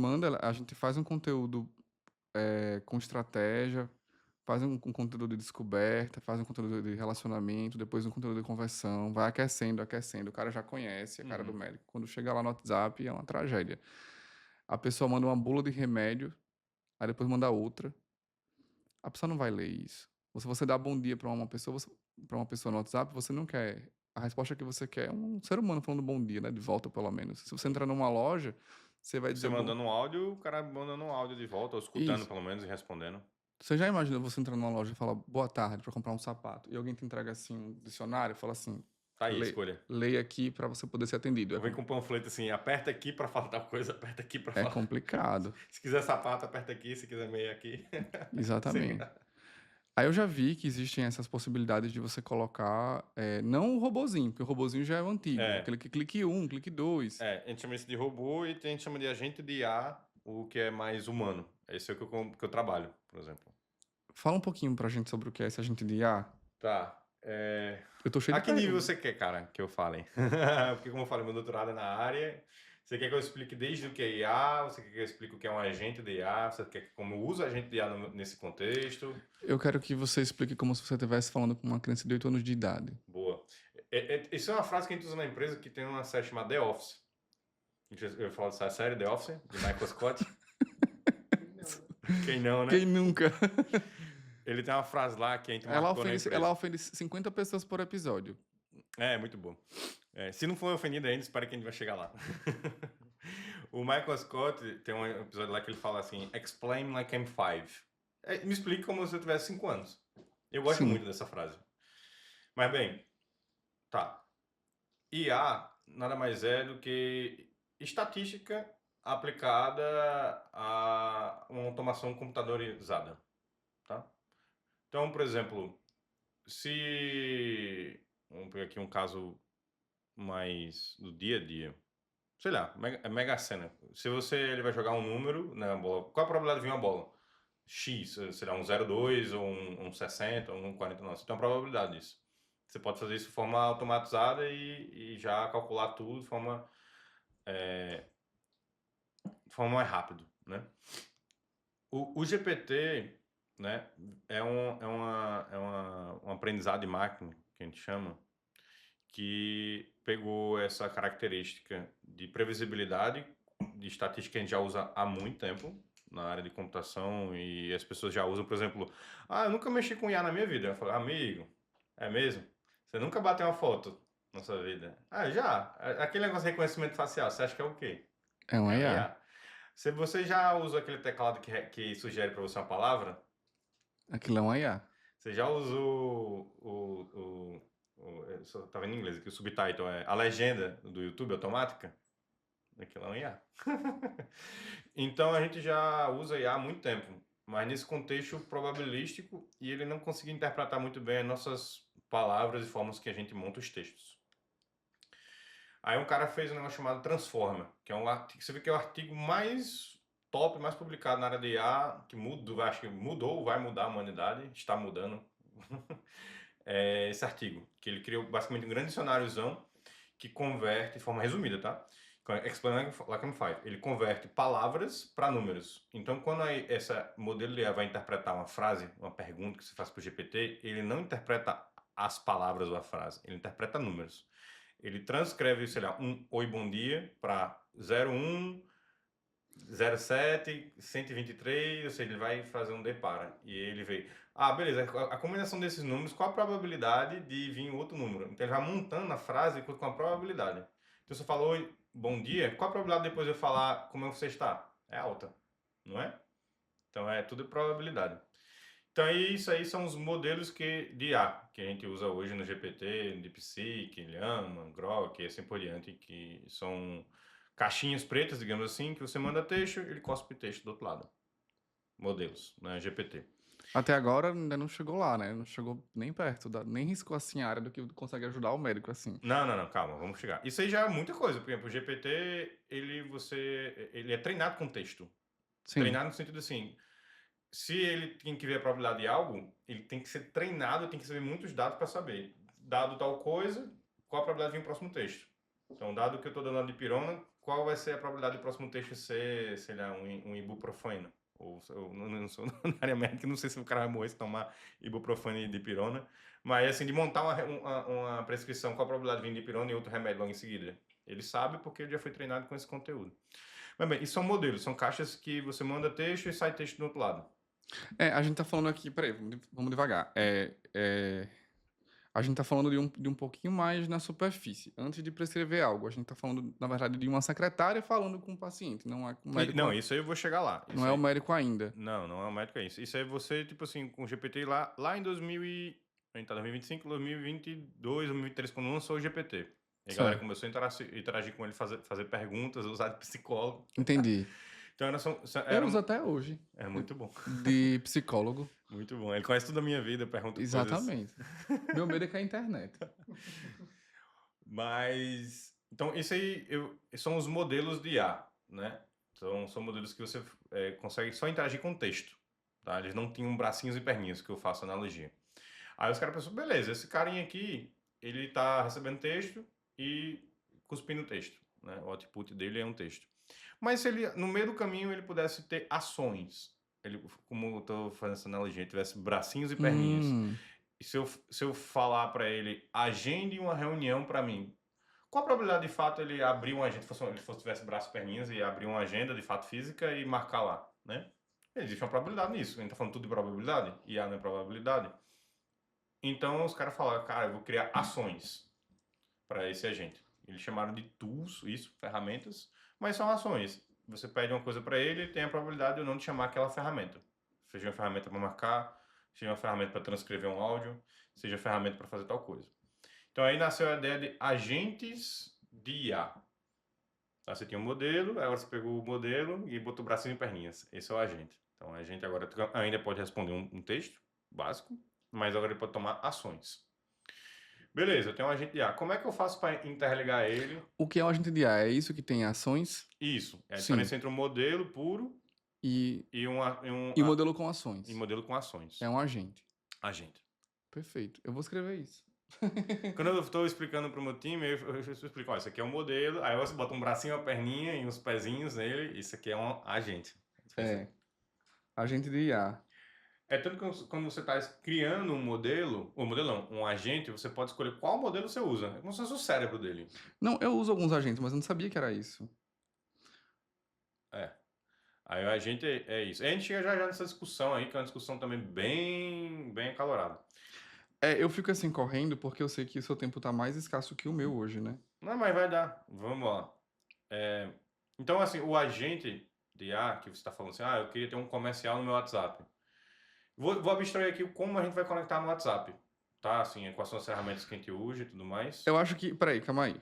faz um conteúdo com estratégia, faz um conteúdo de descoberta, faz um conteúdo de relacionamento, depois um conteúdo de conversão, vai aquecendo, aquecendo. O cara já conhece a cara do Uhum. médico. Quando chega lá no WhatsApp, é uma tragédia. A pessoa manda uma bula de remédio, aí depois manda outra. A pessoa não vai ler isso. Se você dá bom dia para uma pessoa no WhatsApp, você não quer. A resposta que você quer é um ser humano falando bom dia, né? De volta, pelo menos. Se você Sim. entrar numa loja, você vai Você dizer bom. mandando um áudio, o cara mandando um áudio de volta, ou escutando Isso. pelo menos e respondendo. Você já imaginou você entrar numa loja e falar boa tarde para comprar um sapato e alguém te entrega assim um dicionário e fala assim, Tá aí a escolha. leia aqui para você poder ser atendido. Vem com um panfleto assim, aperta aqui pra falar tal coisa, aperta aqui pra É falar. complicado. Se quiser sapato, aperta aqui, se quiser meia aqui. Sim. Exatamente. Aí eu já vi que existem essas possibilidades de você colocar, não o robozinho, porque o robozinho já é o antigo, É, aquele que clique um, clique dois. a gente chama isso de robô e a gente chama de agente de IA, o que é mais humano. Esse é o que eu trabalho, por exemplo. Fala um pouquinho pra gente sobre o que é esse agente de IA. Tá. Eu tô cheio A de que nível perguntas. você quer, cara, que eu fale? Porque, como eu falei, meu doutorado é na área. Você quer que eu explique desde o que é IA? Você quer que eu explique o que é um agente de IA? Você quer que como eu uso agente de IA nesse contexto? Eu quero que você explique como se você estivesse falando com uma criança de 8 anos de idade. Boa. Isso é uma frase que a gente usa na empresa que tem uma série chamada The Office. Eu falo dessa série The Office, de Michael Scott. Quem não, né? Quem nunca? Ele tem uma frase lá que a gente marcou na Ela empresa. ofende 50 pessoas por episódio. É, muito bom. Se não for ofendido ainda, espera que a gente vai chegar lá. O Michael Scott tem um episódio lá que ele fala assim: Explain like I'm five. Me explica como se eu tivesse 5 anos. Eu gosto Sim. muito dessa frase. Mas bem, tá. IA nada mais é do que estatística aplicada a uma automação computadorizada, tá? Então, por exemplo, se vamos pegar aqui um caso mais do dia a dia. Sei lá, Mega Sena. Se ele vai jogar um número na bola, qual a probabilidade de vir uma bola? X, será um 0,2 ou um 60 ou um 49. Você tem uma probabilidade disso. Você pode fazer isso de forma automatizada e já calcular tudo de forma mais rápido, né? O GPT, né, um aprendizado de máquina, que a gente chama, que pegou essa característica de previsibilidade, de estatística que a gente já usa há muito tempo na área de computação e as pessoas já usam, por exemplo, eu nunca mexi com IA na minha vida. Eu falo, amigo, é mesmo? Você nunca bateu uma foto na sua vida? Já. Aquele negócio de reconhecimento facial, você acha que é o quê? É um É o IA. IA. Se você já usou aquele teclado que sugere para você uma palavra, Aquilo é um IA. você já usou eu só tava em inglês aqui, o subtitle é a legenda do YouTube automática? Aquilo é um IA. Então a gente já usa IA há muito tempo, mas nesse contexto probabilístico, e ele não conseguia interpretar muito bem as nossas palavras e formas que a gente monta os textos. Aí um cara fez um negócio chamado Transformer, que é um artigo, você vê que é o artigo mais top, mais publicado na área de IA, que mudou, acho que mudou, vai mudar a humanidade, está mudando. É esse artigo, que ele criou basicamente um grande dicionáriozão que converte, de forma resumida, tá? Explain like I'm five. Ele converte palavras para números. Então, quando essa modelo de IA vai interpretar uma frase, uma pergunta que você faz para o GPT, ele não interpreta as palavras ou a frase, ele interpreta números. Ele transcreve, sei lá, um oi, bom dia para 01, 07, 123, ou seja, ele vai fazer um depara. E ele vê, beleza, a combinação desses números, qual a probabilidade de vir outro número? Então ele vai montando a frase com a probabilidade. Então você falou oi, bom dia, qual a probabilidade depois de eu falar como você está? É alta, não é? Então é tudo probabilidade. Então, isso aí são os modelos de IA que a gente usa hoje no GPT, no DeepSeek, Llama, Grok e assim por diante, que são caixinhas pretas, digamos assim, que você manda texto, ele cospe texto do outro lado. Modelos, né? GPT. Até agora ainda não chegou lá, né? Não chegou nem perto, nem riscou assim a área do que consegue ajudar o médico assim. Não, calma, vamos chegar. Isso aí já é muita coisa. Por exemplo, o GPT, ele é treinado com texto. Sim. Treinado no sentido assim, se ele tem que ver a probabilidade de algo, ele tem que ser treinado, tem que saber muitos dados para saber. Dado tal coisa, qual a probabilidade de vir o próximo texto? Então, dado que eu estou dando de pirona, qual vai ser a probabilidade do próximo texto ser, sei lá, um ibuprofeno? Ou eu não sou na área médica, não sei se o cara vai morrer se tomar ibuprofeno e dipirona, mas assim, de montar uma prescrição com a probabilidade de vir dipirona e outro remédio logo em seguida. Ele sabe porque ele já foi treinado com esse conteúdo. Mas bem, isso são modelos, são caixas que você manda texto e sai texto do outro lado. A gente tá falando aqui, peraí, vamos devagar. A gente tá falando de um pouquinho mais na superfície. Antes de prescrever algo, a gente tá falando, na verdade, de uma secretária falando com o paciente, não é com o médico. Não, isso aí eu vou chegar lá. Não é o médico ainda. Não é o médico, é isso. Isso aí você, tipo assim, com o GPT lá em 2000 e... A gente tá em 2025, 2022, 2023, quando lançou o GPT. E a galera começou a interagir com ele, fazer perguntas, usar de psicólogo. Entendi. Então, eu uso até hoje. É muito bom. De psicólogo. Muito bom. Ele conhece toda a minha vida, pergunta Exatamente. Meu medo é com a internet. Mas... Então, isso aí são os modelos de IA, né? Então, são modelos que você consegue só interagir com texto, tá? Eles não tinham bracinhos e perninhas, que eu faço analogia. Aí os caras pensam, beleza, esse carinha aqui, ele tá recebendo texto e cuspindo texto, né? O output dele é um texto. Mas se ele, no meio do caminho, ele pudesse ter ações, ele, como eu tô fazendo essa analogia, ele tivesse bracinhos e perninhas. E se eu falar para ele, agende uma reunião para mim, qual a probabilidade de fato ele abrir uma agenda, se ele tivesse braços e perninhas e abrir uma agenda de fato física e marcar lá, né? Existe uma probabilidade nisso. A gente tá falando tudo de probabilidade, IA não é probabilidade. Então os caras falaram, cara, eu vou criar ações para esse agente. Eles chamaram de tools, isso, ferramentas, mas são ações. Você pede uma coisa para ele, tem a probabilidade de eu não te chamar aquela ferramenta. Seja uma ferramenta para marcar, seja uma ferramenta para transcrever um áudio, seja uma ferramenta para fazer tal coisa. Então aí nasceu a ideia de agentes de IA. Então, você tinha um modelo, agora você pegou o modelo e botou bracinho e perninhas. Esse é o agente. Então, o agente agora ainda pode responder um texto básico, mas agora ele pode tomar ações. Beleza, eu tenho um agente de IA. Como é que eu faço para interligar ele? O que é um agente de IA? É isso que tem ações? Isso. É a diferença entre um modelo puro e modelo com ações. E modelo com ações. É um agente. Agente. Perfeito. Eu vou escrever isso. Quando eu estou explicando para o meu time, eu explico, isso aqui é um modelo, aí você bota um bracinho, uma perninha e uns pezinhos nele, isso aqui é um agente. Agente de IA. É tanto que quando você está criando um modelo não, um agente, você pode escolher qual modelo você usa. É como se fosse o cérebro dele. Não, eu uso alguns agentes, mas eu não sabia que era isso. Aí o agente é isso. A gente chega já nessa discussão aí, que é uma discussão também bem acalorada. Eu fico assim correndo porque eu sei que o seu tempo tá mais escasso que o meu hoje, né? Não, mas vai dar. Vamos lá. Então, assim, o agente de IA, que você está falando assim, eu queria ter um comercial no meu WhatsApp. Vou abstrair aqui como a gente vai conectar no WhatsApp, tá? Assim, quais são as ferramentas que a gente usa e tudo mais. Eu acho que... Peraí, calma aí.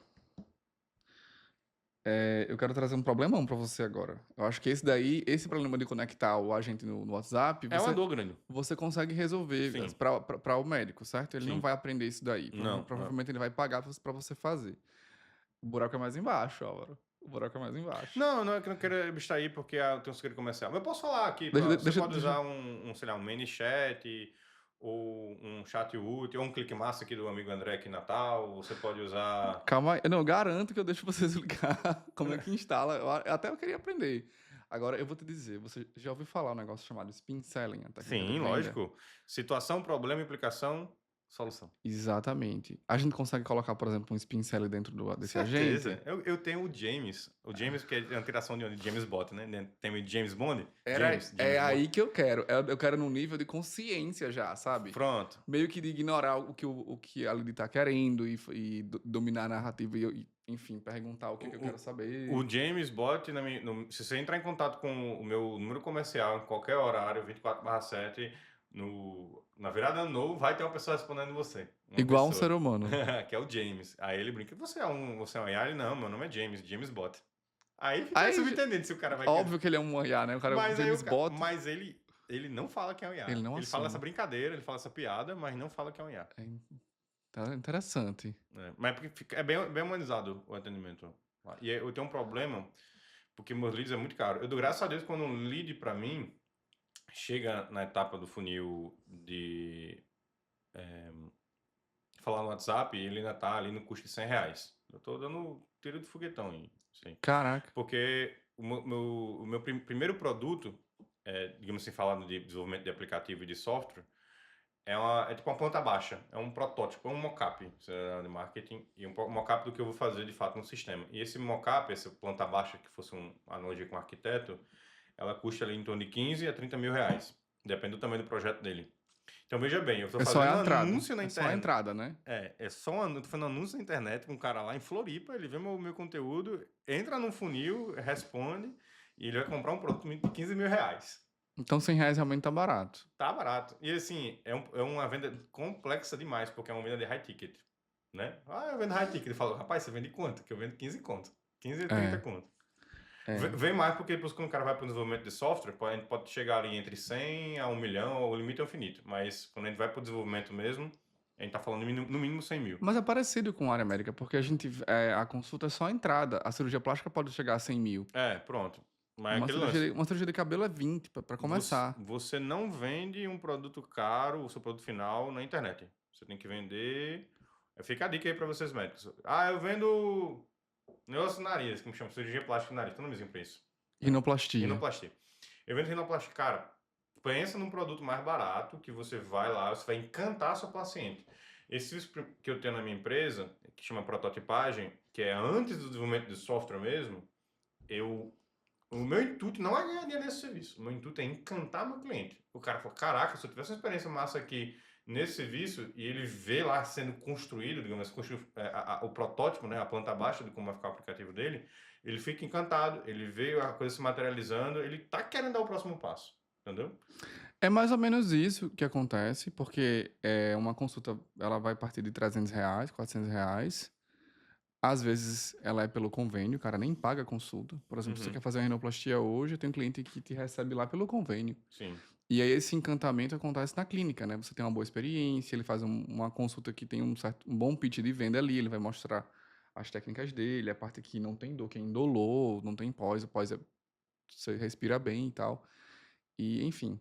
Eu quero trazer um problemão para você agora. Eu acho que esse problema de conectar o agente no WhatsApp, É uma dor grande. você consegue resolver Sim. para o médico, certo? Ele não Sim. vai aprender isso daí. Não. Provavelmente ele vai pagar para você fazer. O buraco é mais embaixo, Álvaro. O buraco é mais embaixo. Não é que eu não quero abstrair porque eu tenho um segredo comercial. Mas eu posso falar aqui. Você Deixa, pode deixa, usar sei lá, um ManyChat, ou um chat útil, ou um clique massa aqui do amigo André aqui em Natal. Você pode usar. Calma aí. Não, eu garanto que eu deixo você explicar como é que instala. Até eu queria aprender. Agora, eu vou te dizer, você já ouviu falar um negócio chamado Spin Selling, a técnica de Sim, venda? lógico. Situação, problema, implicação, solução. Exatamente. A gente consegue colocar, por exemplo, um Spin Selling dentro desse Certeza. agente? Eu tenho o James. O James, que é a interação de James Bot, né? Tem o James Bond. James É Bond. aí que eu quero. Eu quero num nível de consciência já, sabe? Pronto. Meio que de ignorar o que a Lili tá querendo e dominar a narrativa enfim, perguntar o que eu quero saber. O James Bot, se você entrar em contato com o meu número comercial em qualquer horário, 24/7, na virada do ano novo, vai ter uma pessoa respondendo você. Uma Igual um pessoa. ser humano. Que é o James. Aí ele brinca, você é um AI? Não, meu nome é James Bot. Aí fica Aí, subentendendo se o cara vai óbvio que ele é um IA, né? O cara é o James Bot. Mas ele não fala que é um IA. Ele não Ele fala essa assume. brincadeira, ele fala essa piada, mas não fala que é um IA. Tá interessante. Mas porque é bem humanizado o atendimento. E eu tenho um problema, porque meus leads é muito caro. Eu dou graças a Deus quando um lead para mim chega na etapa do funil de falar no WhatsApp, ele ainda tá ali no custo de R$100. Eu tô dando tiro de foguetão aí. Sim. Caraca. Porque o meu primeiro produto, digamos assim, falando de desenvolvimento de aplicativo e de software, é tipo uma planta baixa, é um protótipo, é um mockup de marketing e um mockup do que eu vou fazer de fato no sistema. E esse mockup, essa planta baixa que fosse uma analogia com um arquiteto, ela custa ali em torno de 15 a 30 mil reais, depende do tamanho do projeto dele. Então veja bem, eu estou fazendo anúncio na internet. É só a entrada, né? É só um anúncio, tô fazendo anúncio na internet com um cara lá em Floripa, ele vê meu conteúdo, entra no funil, responde e ele vai comprar um produto de 15 mil reais. Então R$100 realmente tá barato. Tá barato. E assim, é uma venda complexa demais, porque é uma venda de high ticket, né? Eu vendo high ticket. Ele fala, rapaz, você vende quanto? Que eu vendo 15 conto. 15 a 30 conto. Vem mais porque depois quando o cara vai para o desenvolvimento de software, a gente pode chegar ali entre 100 a 1 milhão, o limite é infinito. Mas quando a gente vai para o desenvolvimento mesmo, a gente tá falando no mínimo 100 mil. Mas é parecido com a área médica, porque a consulta é só a entrada. A cirurgia plástica pode chegar a 100 mil. Pronto. Mas aquele lance. Uma cirurgia de cabelo é 20 para começar. Você não vende um produto caro, o seu produto final, na internet. Você tem que vender. Fica a dica aí para vocês médicos. Eu vendo negócio de nariz, que me chama cirurgia plástica de nariz. Tem um nomezinho pra isso. Rinoplastia. Eu vendo rinoplastia. Cara, pensa num produto mais barato que você vai lá, você vai encantar seu paciente. Esse serviço que eu tenho na minha empresa, que chama prototipagem, que é antes do desenvolvimento de software mesmo, o meu intuito não é ganhar dinheiro nesse serviço. O meu intuito é encantar meu cliente. O cara fala, caraca, se eu tivesse uma experiência massa aqui nesse serviço e ele vê lá sendo construído, digamos assim, o protótipo, né, a planta baixa de como vai ficar o aplicativo dele, ele fica encantado, ele vê a coisa se materializando, ele tá querendo dar o próximo passo, entendeu? É mais ou menos isso que acontece, porque uma consulta ela vai partir de R$300, R$400. Às vezes ela é pelo convênio, o cara nem paga a consulta. Por exemplo, se você quer fazer uma rinoplastia hoje, tem um cliente que te recebe lá pelo convênio. Sim. E aí esse encantamento acontece na clínica, né? Você tem uma boa experiência, ele faz uma consulta que tem um bom pitch de venda ali, ele vai mostrar as técnicas dele, a parte que não tem dor, que é indolor, não tem pós, o pós você respira bem e tal. E, enfim,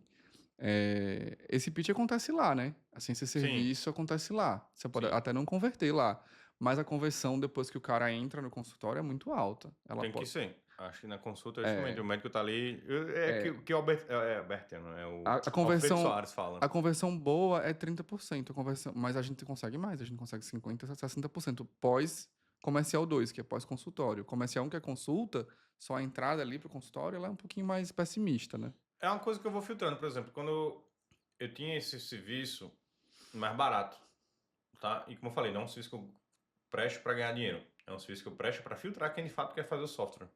esse pitch acontece lá, né? Assim, esse serviço acontece lá. Você pode até não converter lá, mas a conversão depois que o cara entra no consultório é muito alta. Que ser. Acho que na consulta, justamente, o médico tá ali. Que o Albertiano, a conversão, Soares fala. A conversão boa é 30%, mas a gente consegue mais, a gente consegue 50%, 60% pós-comercial 2, que é pós-consultório. Comercial 1, que é consulta, só a entrada ali pro consultório, ela é um pouquinho mais pessimista, né? É uma coisa que eu vou filtrando, por exemplo, quando eu tinha esse serviço mais barato, tá? E como eu falei, não é um serviço que eu presto para ganhar dinheiro, é um serviço que eu presto para filtrar quem de fato quer fazer o software.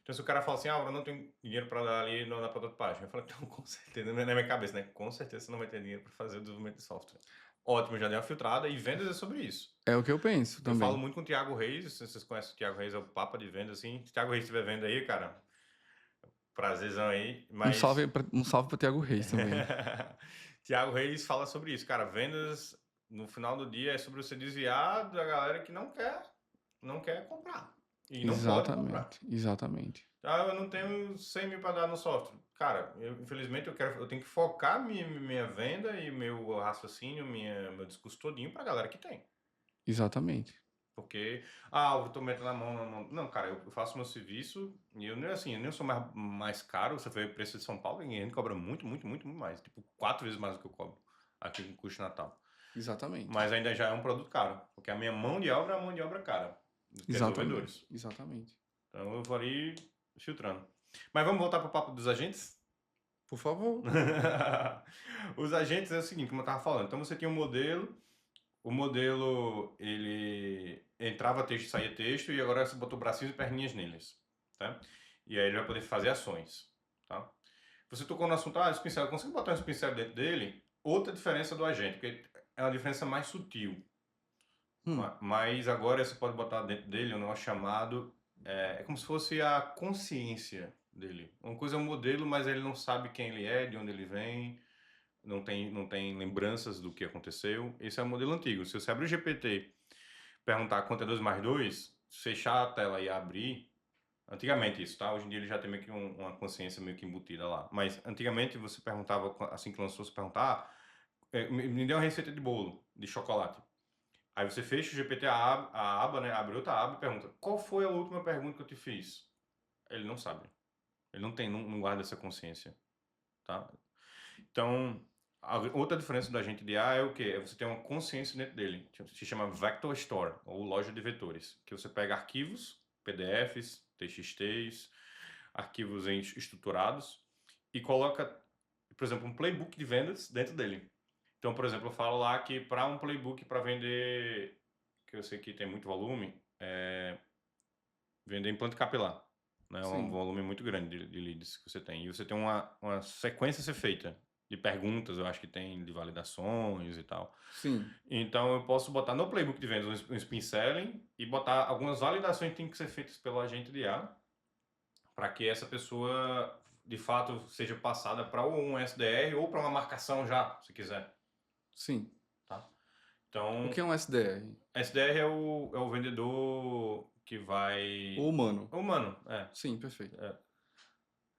Então, se o cara fala assim, eu não tenho dinheiro para dar ali na prototipagem, eu falo, então, com certeza, na minha cabeça, né? Com certeza você não vai ter dinheiro para fazer o desenvolvimento de software. ótimo, já deu uma filtrada, e vendas é sobre isso. É o que eu penso Eu também. falo muito com o Thiago Reis, se vocês conhecem o Thiago Reis, é o papa de vendas, assim. Se o Thiago Reis estiver vendo aí, cara, prazerzão aí, mas... Um salve para Thiago Reis também. Thiago Reis fala sobre isso, cara, vendas, no final do dia, é sobre você desviar da galera que não quer comprar, e não pode comprar. Exatamente. Ah, eu não tenho 100 mil para dar no software. Cara, infelizmente eu tenho que focar minha venda e meu raciocínio, meu discurso todinho pra galera que tem. Exatamente. Porque, eu tô metendo a mão na mão. Não, cara, eu faço meu serviço e eu não é assim, eu nem sou mais caro. Você vê o preço de São Paulo e a gente cobra muito, muito, muito, muito mais. Tipo, 4 vezes mais do que eu cobro aqui no custo Natal. Exatamente. Mas ainda já é um produto caro, porque a minha mão de obra é uma mão de obra cara, dos desenvolvedores. Exatamente. Então eu vou ali filtrando. Mas vamos voltar para o papo dos agentes? Por favor. Os agentes é o seguinte, como eu estava falando. Então você tinha um modelo, o modelo ele entrava texto, saía texto, e agora você botou bracinhos e perninhas neles, tá? E aí ele vai poder fazer ações, tá? Você tocou no assunto, esse pincel, eu consigo botar esse pincel dentro dele? Outra diferença do agente, porque é uma diferença mais sutil. Mas agora você pode botar dentro dele um negócio chamado, é como se fosse a consciência dele. Uma coisa é um modelo, mas ele não sabe quem ele é, de onde ele vem, não tem lembranças do que aconteceu. Esse é o modelo antigo. Se você abrir o GPT, perguntar quanto é 2 mais 2, fechar a tela e abrir, antigamente isso, tá? Hoje em dia ele já tem meio que uma consciência meio que embutida lá. Mas antigamente você perguntava, assim que lançou, você perguntava, me dê uma receita de bolo, de chocolate. Aí você fecha o GPT, a aba, né? Abre outra aba e pergunta, qual foi a última pergunta que eu te fiz? Ele não sabe. Ele não guarda essa consciência, tá? Então, outra diferença do agente de IA é o quê? É você ter uma consciência dentro dele. Se chama Vector Store, ou loja de vetores. Que você pega arquivos, PDFs, TXTs, arquivos estruturados, e coloca, por exemplo, um playbook de vendas dentro dele. Então, por exemplo, eu falo lá que para um playbook para vender, que eu sei que tem muito volume, vender implante capilar. Né? É um volume muito grande de leads que você tem. E você tem uma sequência a ser feita de perguntas, eu acho que tem de validações e tal. Sim. Então, eu posso botar no playbook de vendas um spin selling e botar algumas validações que têm que ser feitas pelo agente de IA para que essa pessoa, de fato, seja passada para um SDR ou para uma marcação já, se quiser. Sim. Tá? Então, O que é um SDR? SDR é o vendedor que vai... O humano. O humano, é. Sim, perfeito.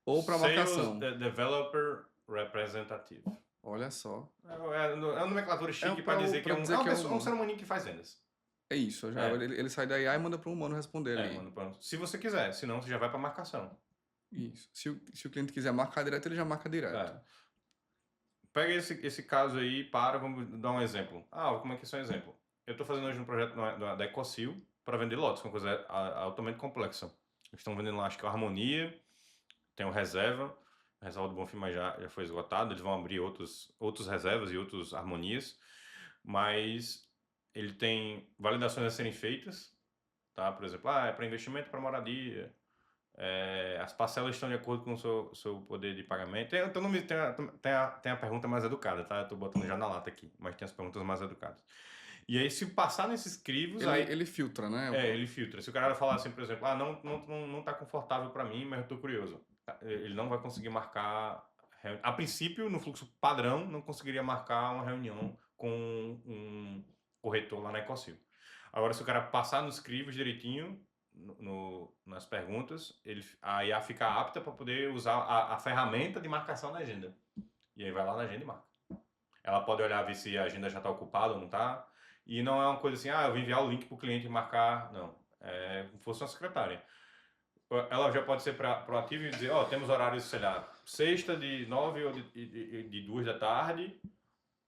Ou para marcação. Sales Developer Representative. Olha só. É uma nomenclatura chique para dizer que é um ser humaninho que faz vendas. É isso. Ele sai da IA e manda para um humano responder ali. Se você quiser, senão você já vai para marcação. Isso. Se o cliente quiser marcar direto, ele já marca direto. Pega esse caso aí, vamos dar um exemplo. Como é que é um exemplo? Eu estou fazendo hoje um projeto da Ecosil para vender lotes, uma coisa altamente complexa. Eles estão vendendo lá, acho que a Harmonia, tem o Reserva do Bonfim, mas já foi esgotado, eles vão abrir outros reservas e outros harmonias, mas ele tem validações a serem feitas, tá? Por exemplo, é para investimento para moradia, as parcelas estão de acordo com o seu poder de pagamento. Tem a pergunta mais educada, tá? Eu tô botando já na lata aqui, mas tem as perguntas mais educadas. E aí, se passar nesses crivos... Ele filtra, né? Ele filtra. Se o cara falar assim, por exemplo, não tá confortável para mim, mas eu tô curioso. Ele não vai conseguir marcar... A princípio, no fluxo padrão, não conseguiria marcar uma reunião com um corretor lá na Ecosil. Agora, se o cara passar nos crivos direitinho, nas perguntas, a IA fica apta para poder usar a ferramenta de marcação na agenda. E aí vai lá na agenda e marca. Ela pode olhar, ver se a agenda já está ocupada ou não está. E não é uma coisa assim, eu vou enviar o link para o cliente marcar. Não. É como se fosse uma secretária. Ela já pode ser proativa e dizer, temos horários, sei lá, sexta de 9 ou de 2 da tarde,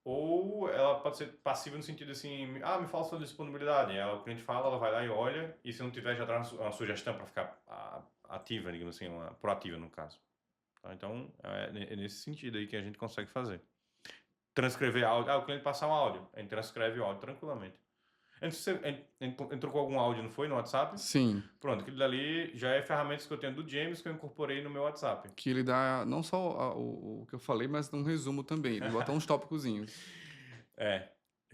ou ela pode ser passiva no sentido assim, me fala sua disponibilidade. O cliente fala, ela vai lá e olha, e se não tiver, já traz uma sugestão para ficar ativa, digamos assim, proativa no caso. Então, é nesse sentido aí que a gente consegue fazer. Transcrever áudio. O cliente passar um áudio, a gente transcreve o áudio tranquilamente. Entrou com algum áudio, não foi? No WhatsApp? Sim. Pronto, aquilo dali já é ferramentas que eu tenho do James que eu incorporei no meu WhatsApp. Que ele dá não só o que eu falei, mas um resumo também. Ele bota uns tópicozinhos.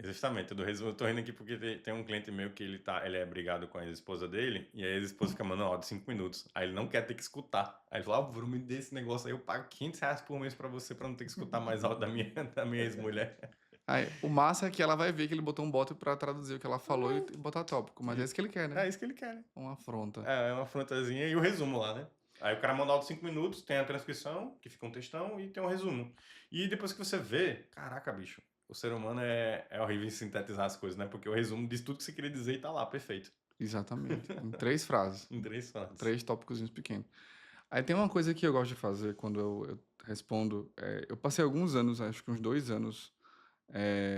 Justamente, do resumo, eu tô rindo aqui porque tem um cliente meu que ele é brigado com a ex-esposa dele, e a ex-esposa fica mandando áudio de 5 minutos. Aí ele não quer ter que escutar. Aí ele fala, Bruno, me dê esse negócio aí, eu pago R$ 500 por mês pra você, pra não ter que escutar mais áudio da minha ex-mulher. Aí, o massa é que ela vai ver que ele botou um bot pra traduzir o que ela falou e botar tópico. Mas é isso que ele quer, né? É isso que ele quer, né? Uma afronta. É uma afrontazinha e o resumo lá, né? Aí o cara manda áudio de 5 minutos, tem a transcrição, que fica um textão, e tem um resumo. E depois que você vê, caraca, bicho, o ser humano é horrível em sintetizar as coisas, né? Porque o resumo diz tudo que você queria dizer e tá lá, perfeito. Exatamente. Em 3 frases. Em 3 frases. 3 tópicos pequenos. Aí tem uma coisa que eu gosto de fazer quando eu respondo. Eu passei alguns anos, acho que uns 2 anos,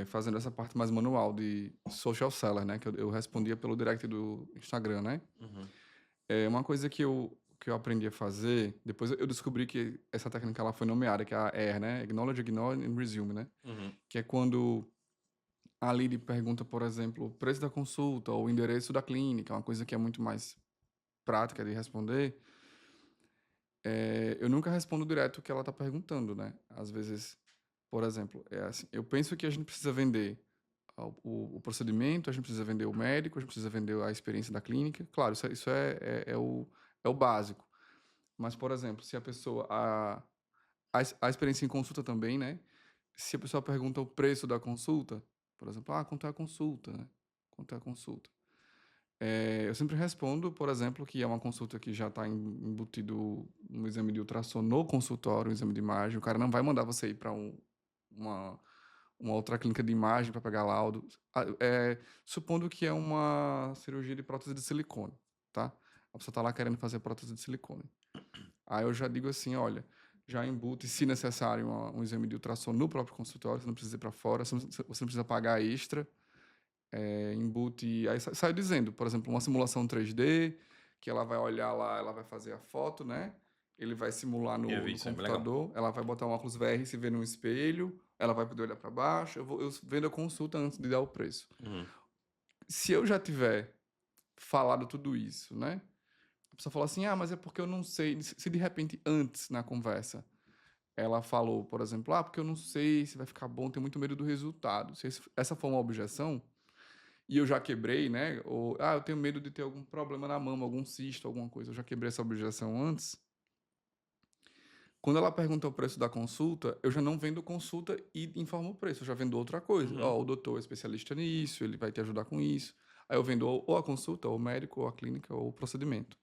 fazendo essa parte mais manual de social seller, né? Que eu respondia pelo direct do Instagram, né? Uhum. É uma coisa que eu aprendi a fazer, depois eu descobri que essa técnica ela foi nomeada, que é a AIR, né? Acknowledge, Ignore and Resume, né? Uhum. Que é quando a lead pergunta, por exemplo, o preço da consulta ou o endereço da clínica, uma coisa que é muito mais prática de responder. Eu nunca respondo direto o que ela está perguntando, né? Às vezes, por exemplo, é assim, eu penso que a gente precisa vender o procedimento, a gente precisa vender o médico, a gente precisa vender a experiência da clínica. Claro, isso é o básico. Mas, por exemplo, se a pessoa. A experiência em consulta também, né? Se a pessoa pergunta o preço da consulta, por exemplo, quanto é a consulta, né? Quanto é a consulta? Eu sempre respondo, por exemplo, que é uma consulta que já está embutido um exame de ultrassom no consultório, um exame de imagem. O cara não vai mandar você ir para uma, uma outra clínica de imagem para pegar laudo. Supondo que é uma cirurgia de prótese de silicone, tá? A pessoa está lá querendo fazer prótese de silicone. Aí eu já digo assim, olha, já embute, se necessário, um exame de ultrassom no próprio consultório, você não precisa ir para fora, você não precisa pagar extra. Embute, aí sai dizendo, por exemplo, uma simulação 3D, que ela vai olhar lá, ela vai fazer a foto, né? Ele vai simular Eu vi, no isso é bem legal. computador, ela vai botar um óculos VR e se ver num espelho, ela vai poder olhar para baixo, eu vendo a consulta antes de dar o preço. Uhum. Se eu já tiver falado tudo isso, né? A pessoa fala assim, mas é porque eu não sei, se de repente antes na conversa ela falou, por exemplo, porque eu não sei se vai ficar bom, tenho muito medo do resultado. Se essa for uma objeção, e eu já quebrei, né? Ou, eu tenho medo de ter algum problema na mama, algum cisto, alguma coisa. Eu já quebrei essa objeção antes. Quando ela pergunta o preço da consulta, eu já não vendo consulta e informo o preço. Eu já vendo outra coisa. Uhum. O doutor é especialista nisso, ele vai te ajudar com isso. Aí eu vendo ou a consulta, ou o médico, ou a clínica, ou o procedimento.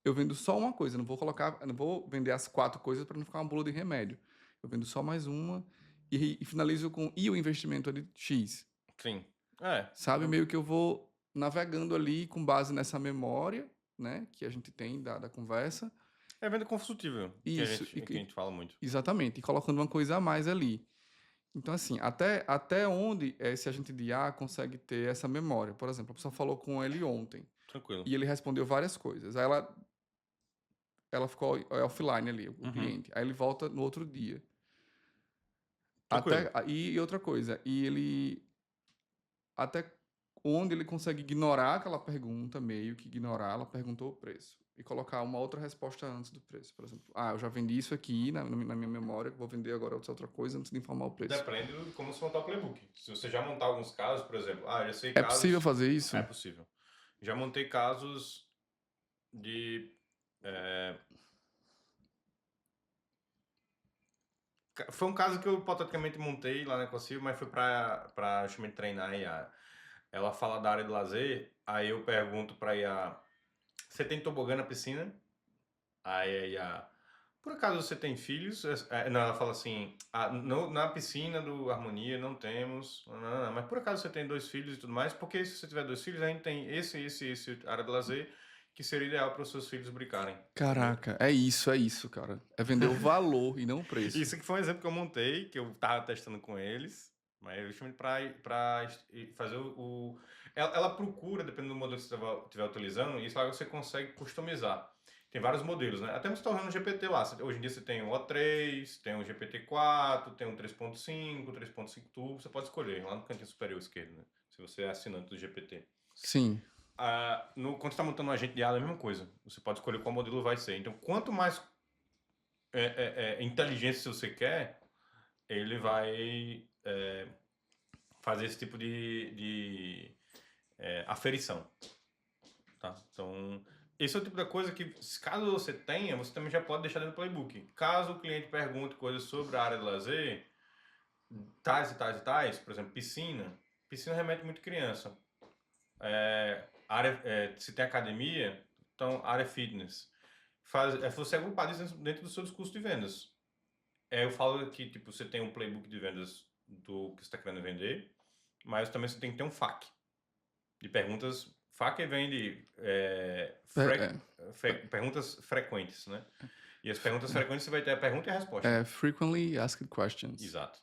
Eu vendo só uma coisa, não vou vender as 4 coisas para não ficar uma bula de remédio. Eu vendo só mais uma e finalizo com e o investimento é de X. Sim. Sabe, meio que eu vou navegando ali com base nessa memória, né, que a gente tem da conversa. É venda consultível, Isso, que a gente fala muito. exatamente, e colocando uma coisa a mais ali. Então, assim, até onde se a gente de IA consegue ter essa memória? Por exemplo, a pessoa falou com ele ontem Tranquilo. e ele respondeu várias coisas. Aí ela ficou offline ali, o cliente. Aí ele volta no outro dia. Tranquilo. E outra coisa, e ele até onde ele consegue ignorar aquela pergunta, meio que ignorar, ela perguntou o preço. E colocar uma outra resposta antes do preço. Por exemplo, eu já vendi isso aqui na minha memória, vou vender agora outra coisa antes de informar o preço. Depende de como você montar o playbook. Se você já montar alguns casos, por exemplo, já sei É casos... possível fazer isso? É possível. Já montei casos de... Foi um caso que eu hipoteticamente montei lá na Ecosil, mas foi para justamente treinar a IA. Ela fala da área de lazer, aí eu pergunto para IA, você tem tobogã na piscina? Aí a IA, por acaso você tem filhos? Não, ela fala assim, na piscina do Harmonia não temos, não, mas por acaso você tem 2 filhos e tudo mais? Porque se você tiver 2 filhos, a gente tem esse área de lazer, que seria ideal para os seus filhos brincarem. Caraca, é isso, cara. É vender o valor e não o preço. Isso que foi um exemplo que eu montei, que eu tava testando com eles, mas justamente para fazer ela procura, dependendo do modelo que você estiver utilizando, e isso lá você consegue customizar. Tem vários modelos, né? Até você está usando o GPT lá. Hoje em dia você tem o O3, tem o GPT-4, tem o 3.5, 3.5 Turbo, você pode escolher lá no cantinho superior esquerdo, né? Se você é assinante do GPT. Sim. Quando você está montando um agente de IA, é a mesma coisa. Você pode escolher qual modelo vai ser. Então, quanto mais inteligência você quer, ele vai fazer esse tipo de aferição, tá? Então, esse é o tipo da coisa que, caso você tenha, você também já pode deixar dentro do playbook. Caso o cliente pergunte coisas sobre a área de lazer, tais e tais e tais, por exemplo, piscina remete muito criança. Se tem academia, então área fitness. Você agrupar isso dentro do seu discurso de vendas. Eu falo que tipo, você tem um playbook de vendas do que você está querendo vender, mas também você tem que ter um FAQ de perguntas. FAQ vem de É, perguntas frequentes, né? E as perguntas frequentes você vai ter a pergunta e a resposta. Frequently Asked Questions. Exato.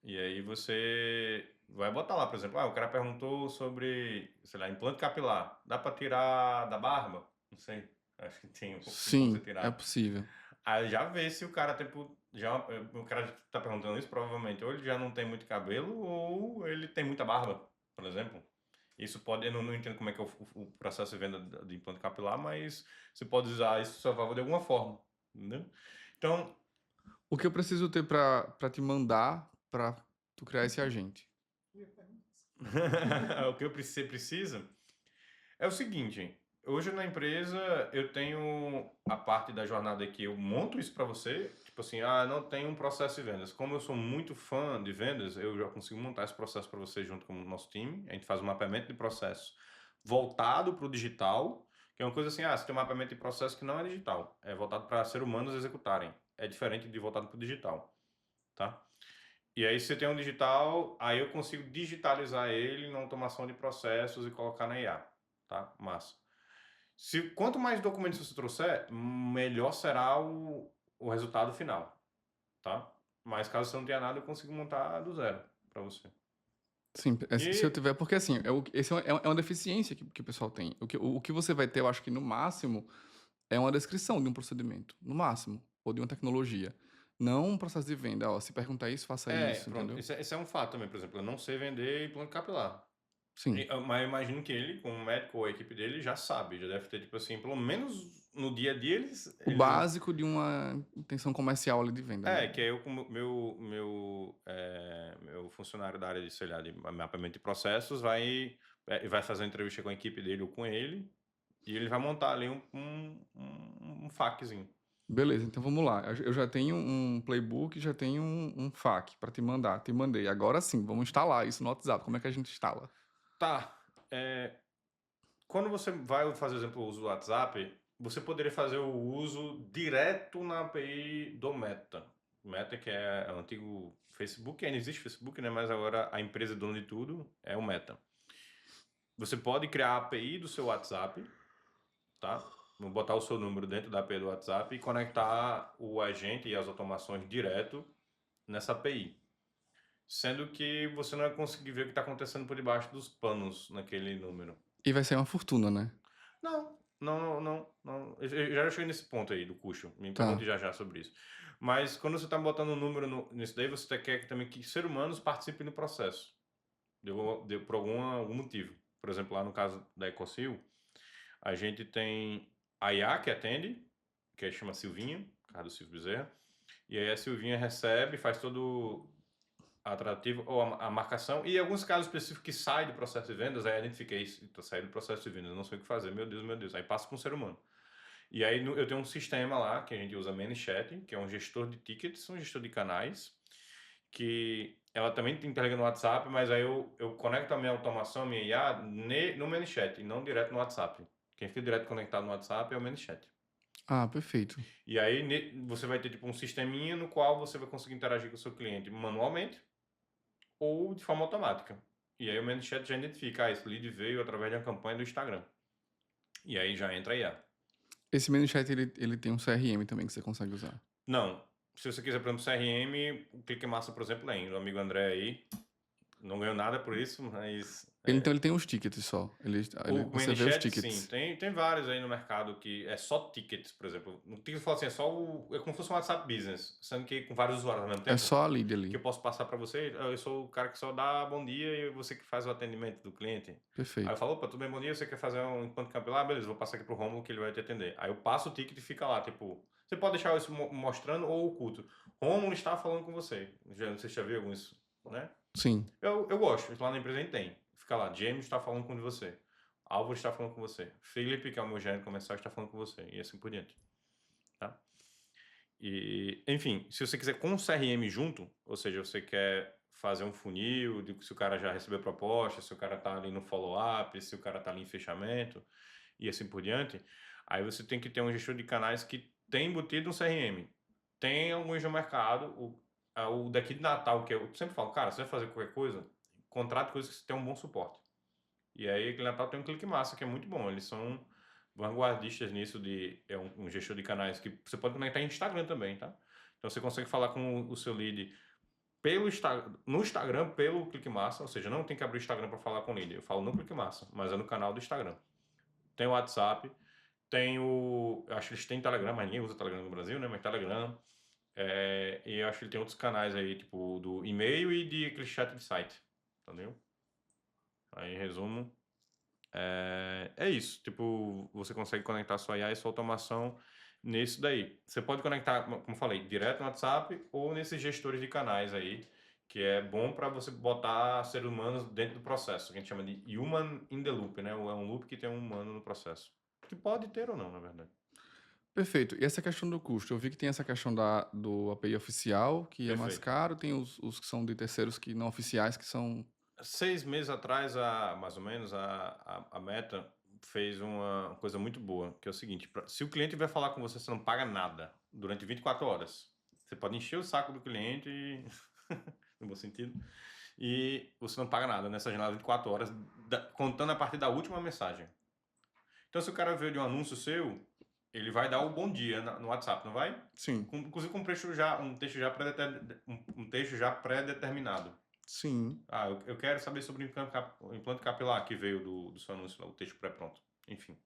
E aí você vai botar lá, por exemplo, o cara perguntou sobre, sei lá, implante capilar. Dá para tirar da barba? Não sei. Acho que tem como você Sim, tirar. é possível. Aí já vê se o cara, tipo, o cara tá perguntando isso, provavelmente, ou ele já não tem muito cabelo, ou ele tem muita barba, por exemplo. Isso pode, eu não entendo como é que é o processo de venda de implante capilar, mas você pode usar isso a seu favor de alguma forma, entendeu? Então, O que eu preciso ter pra te mandar pra tu criar esse agente? o que você precisa é o seguinte, hoje na empresa eu tenho a parte da jornada que eu monto isso para você, tipo assim, não tem um processo de vendas. Como eu sou muito fã de vendas, eu já consigo montar esse processo para você junto com o nosso time. A gente faz um mapeamento de processo voltado para o digital, que é uma coisa assim, você tem um mapeamento de processo que não é digital, é voltado para seres humanos executarem. É diferente de voltado para o digital, tá? E aí, se você tem um digital, aí eu consigo digitalizar ele na automação de processos e colocar na IA, tá? Massa. Quanto mais documentos você trouxer, melhor será o resultado final, tá? Mas caso você não tenha nada, eu consigo montar do zero para você. Sim, se eu E tiver, porque assim, esse é uma deficiência que o pessoal tem. O que você vai ter, eu acho que no máximo, é uma descrição de um procedimento, no máximo, ou de uma tecnologia. Não um processo de venda, se perguntar isso, faça isso, pronto, entendeu? esse é um fato também, por exemplo, eu não sei vender implante capilar. Sim. Mas eu imagino que ele, como médico ou a equipe dele, já sabe, já deve ter, tipo assim, pelo menos no dia a dia O básico de uma intenção comercial ali de venda, né? que é eu, como meu funcionário da área de, sei lá, de mapeamento de processos, vai fazer uma entrevista com a equipe dele ou com ele, e ele vai montar ali um FAQzinho. Beleza, então vamos lá. Eu já tenho um playbook, já tenho um FAQ para te mandar. Te mandei. Agora sim, vamos instalar isso no WhatsApp. Como é que a gente instala? Tá. Quando você vai fazer, por exemplo, o uso do WhatsApp, você poderia fazer o uso direto na API do Meta. Meta, que é o antigo Facebook, ainda existe Facebook, né? Mas agora a empresa dona de tudo é o Meta. Você pode criar a API do seu WhatsApp, tá? Vou botar o seu número dentro da API do WhatsApp e conectar o agente e as automações direto nessa API. Sendo que você não vai conseguir ver o que está acontecendo por debaixo dos panos naquele número. E vai ser uma fortuna, né? Não. Eu já cheguei nesse ponto aí do custo. Me Tá. pergunte já sobre isso. Mas quando você está botando um número nisso daí, você quer também que seres humanos participem do processo. Por algum motivo. Por exemplo, lá no caso da Ecosil, a gente tem a IA que atende, que chama Silvinha, cara do Silvio Bezerra. E aí a Silvinha recebe, faz todo atrativo ou a marcação, e em alguns casos específicos que sai do processo de vendas, aí identifiquei isso, está saindo do processo de vendas, não sei o que fazer, meu Deus, aí passa para um ser humano. E aí eu tenho um sistema lá que a gente usa ManyChat, que é um gestor de tickets, um gestor de canais, que ela também tem interliga no WhatsApp, mas aí eu conecto a minha automação, a minha IA, no ManyChat, e não direto no WhatsApp. Quem fica direto conectado no WhatsApp é o ManyChat. Ah, perfeito. E aí você vai ter tipo um sisteminha no qual você vai conseguir interagir com o seu cliente manualmente, ou de forma automática. E aí o ManyChat já identifica, esse lead veio através de uma campanha do Instagram. E aí já entra a IA. Esse ManyChat, ele tem um CRM também que você consegue usar. Não. Se você quiser, por exemplo, CRM, o Clique Massa, por exemplo, tem. O amigo André aí, não ganhou nada por isso, mas... Então ele tem os tickets só. Você vê os ManyChat, tickets. sim. Tem vários aí no mercado que é só tickets, por exemplo. No ticket fala assim, é como se fosse um WhatsApp Business, sendo que com vários usuários ao mesmo tempo. É só a lead Que ali. eu posso passar para você, eu sou o cara que só dá bom dia e você que faz o atendimento do cliente. Aí eu Perfeito. falo, opa, tudo bem, bom dia, você quer fazer um encontro capilar? Beleza, vou passar aqui pro Rômulo que ele vai te atender. Aí eu passo o ticket e fica lá, tipo, você pode deixar isso mostrando ou oculto. Rômulo está falando com você. Não sei se já viu isso, né? Sim. Eu gosto, lá na empresa a gente tem. Fica lá, James está falando com você. Álvaro está falando com você. Felipe, que é o meu gerente comercial, está falando com você. E assim por diante. Tá? E, enfim, se você quiser com o CRM junto, ou seja, você quer fazer um funil, de se o cara já recebeu proposta, se o cara está ali no follow-up, se o cara está ali em fechamento, e assim por diante, aí você tem que ter um gestor de canais que tem embutido um CRM. Tem alguns no mercado, o daqui de Natal, que eu sempre falo, cara, você vai fazer qualquer coisa, contrate coisas que tem um bom suporte. E aí, aquele Natal tem um Clique Massa, que é muito bom. Eles são vanguardistas nisso é um gestor de canais que você pode conectar em Instagram também, tá? Então você consegue falar com o seu lead no Instagram pelo Clique Massa, ou seja, não tem que abrir o Instagram para falar com o lead. Eu falo no Clique Massa, mas é no canal do Instagram. Tem o WhatsApp, eu acho que eles têm Telegram, mas ninguém usa Telegram no Brasil, né? Mas Telegram. E eu acho que ele tem outros canais aí, tipo do e-mail e de aquele chat de site, entendeu? Aí, em resumo, é isso. Tipo, você consegue conectar sua IA e sua automação nisso daí. Você pode conectar, como eu falei, direto no WhatsApp ou nesses gestores de canais aí, que é bom para você botar seres humanos dentro do processo, que a gente chama de human in the loop, né? É um loop que tem um humano no processo. Que pode ter ou não, na verdade. Perfeito. E essa questão do custo? Eu vi que tem essa questão do API oficial, que é mais Perfeito. caro, tem os que são de terceiros que não oficiais, que são. 6 meses atrás, mais ou menos, a Meta fez uma coisa muito boa, que é o seguinte: se o cliente vai falar com você, você não paga nada durante 24 horas. Você pode encher o saco do cliente, no bom sentido, e você não paga nada nessa janela de 24 horas, contando a partir da última mensagem. Então, se o cara veio de um anúncio seu, ele vai dar o bom dia no WhatsApp, não vai? Sim. Inclusive com um texto já pré-determinado. Sim. Eu quero saber sobre o implante capilar que veio do seu anúncio, lá, o texto pré-pronto. Enfim.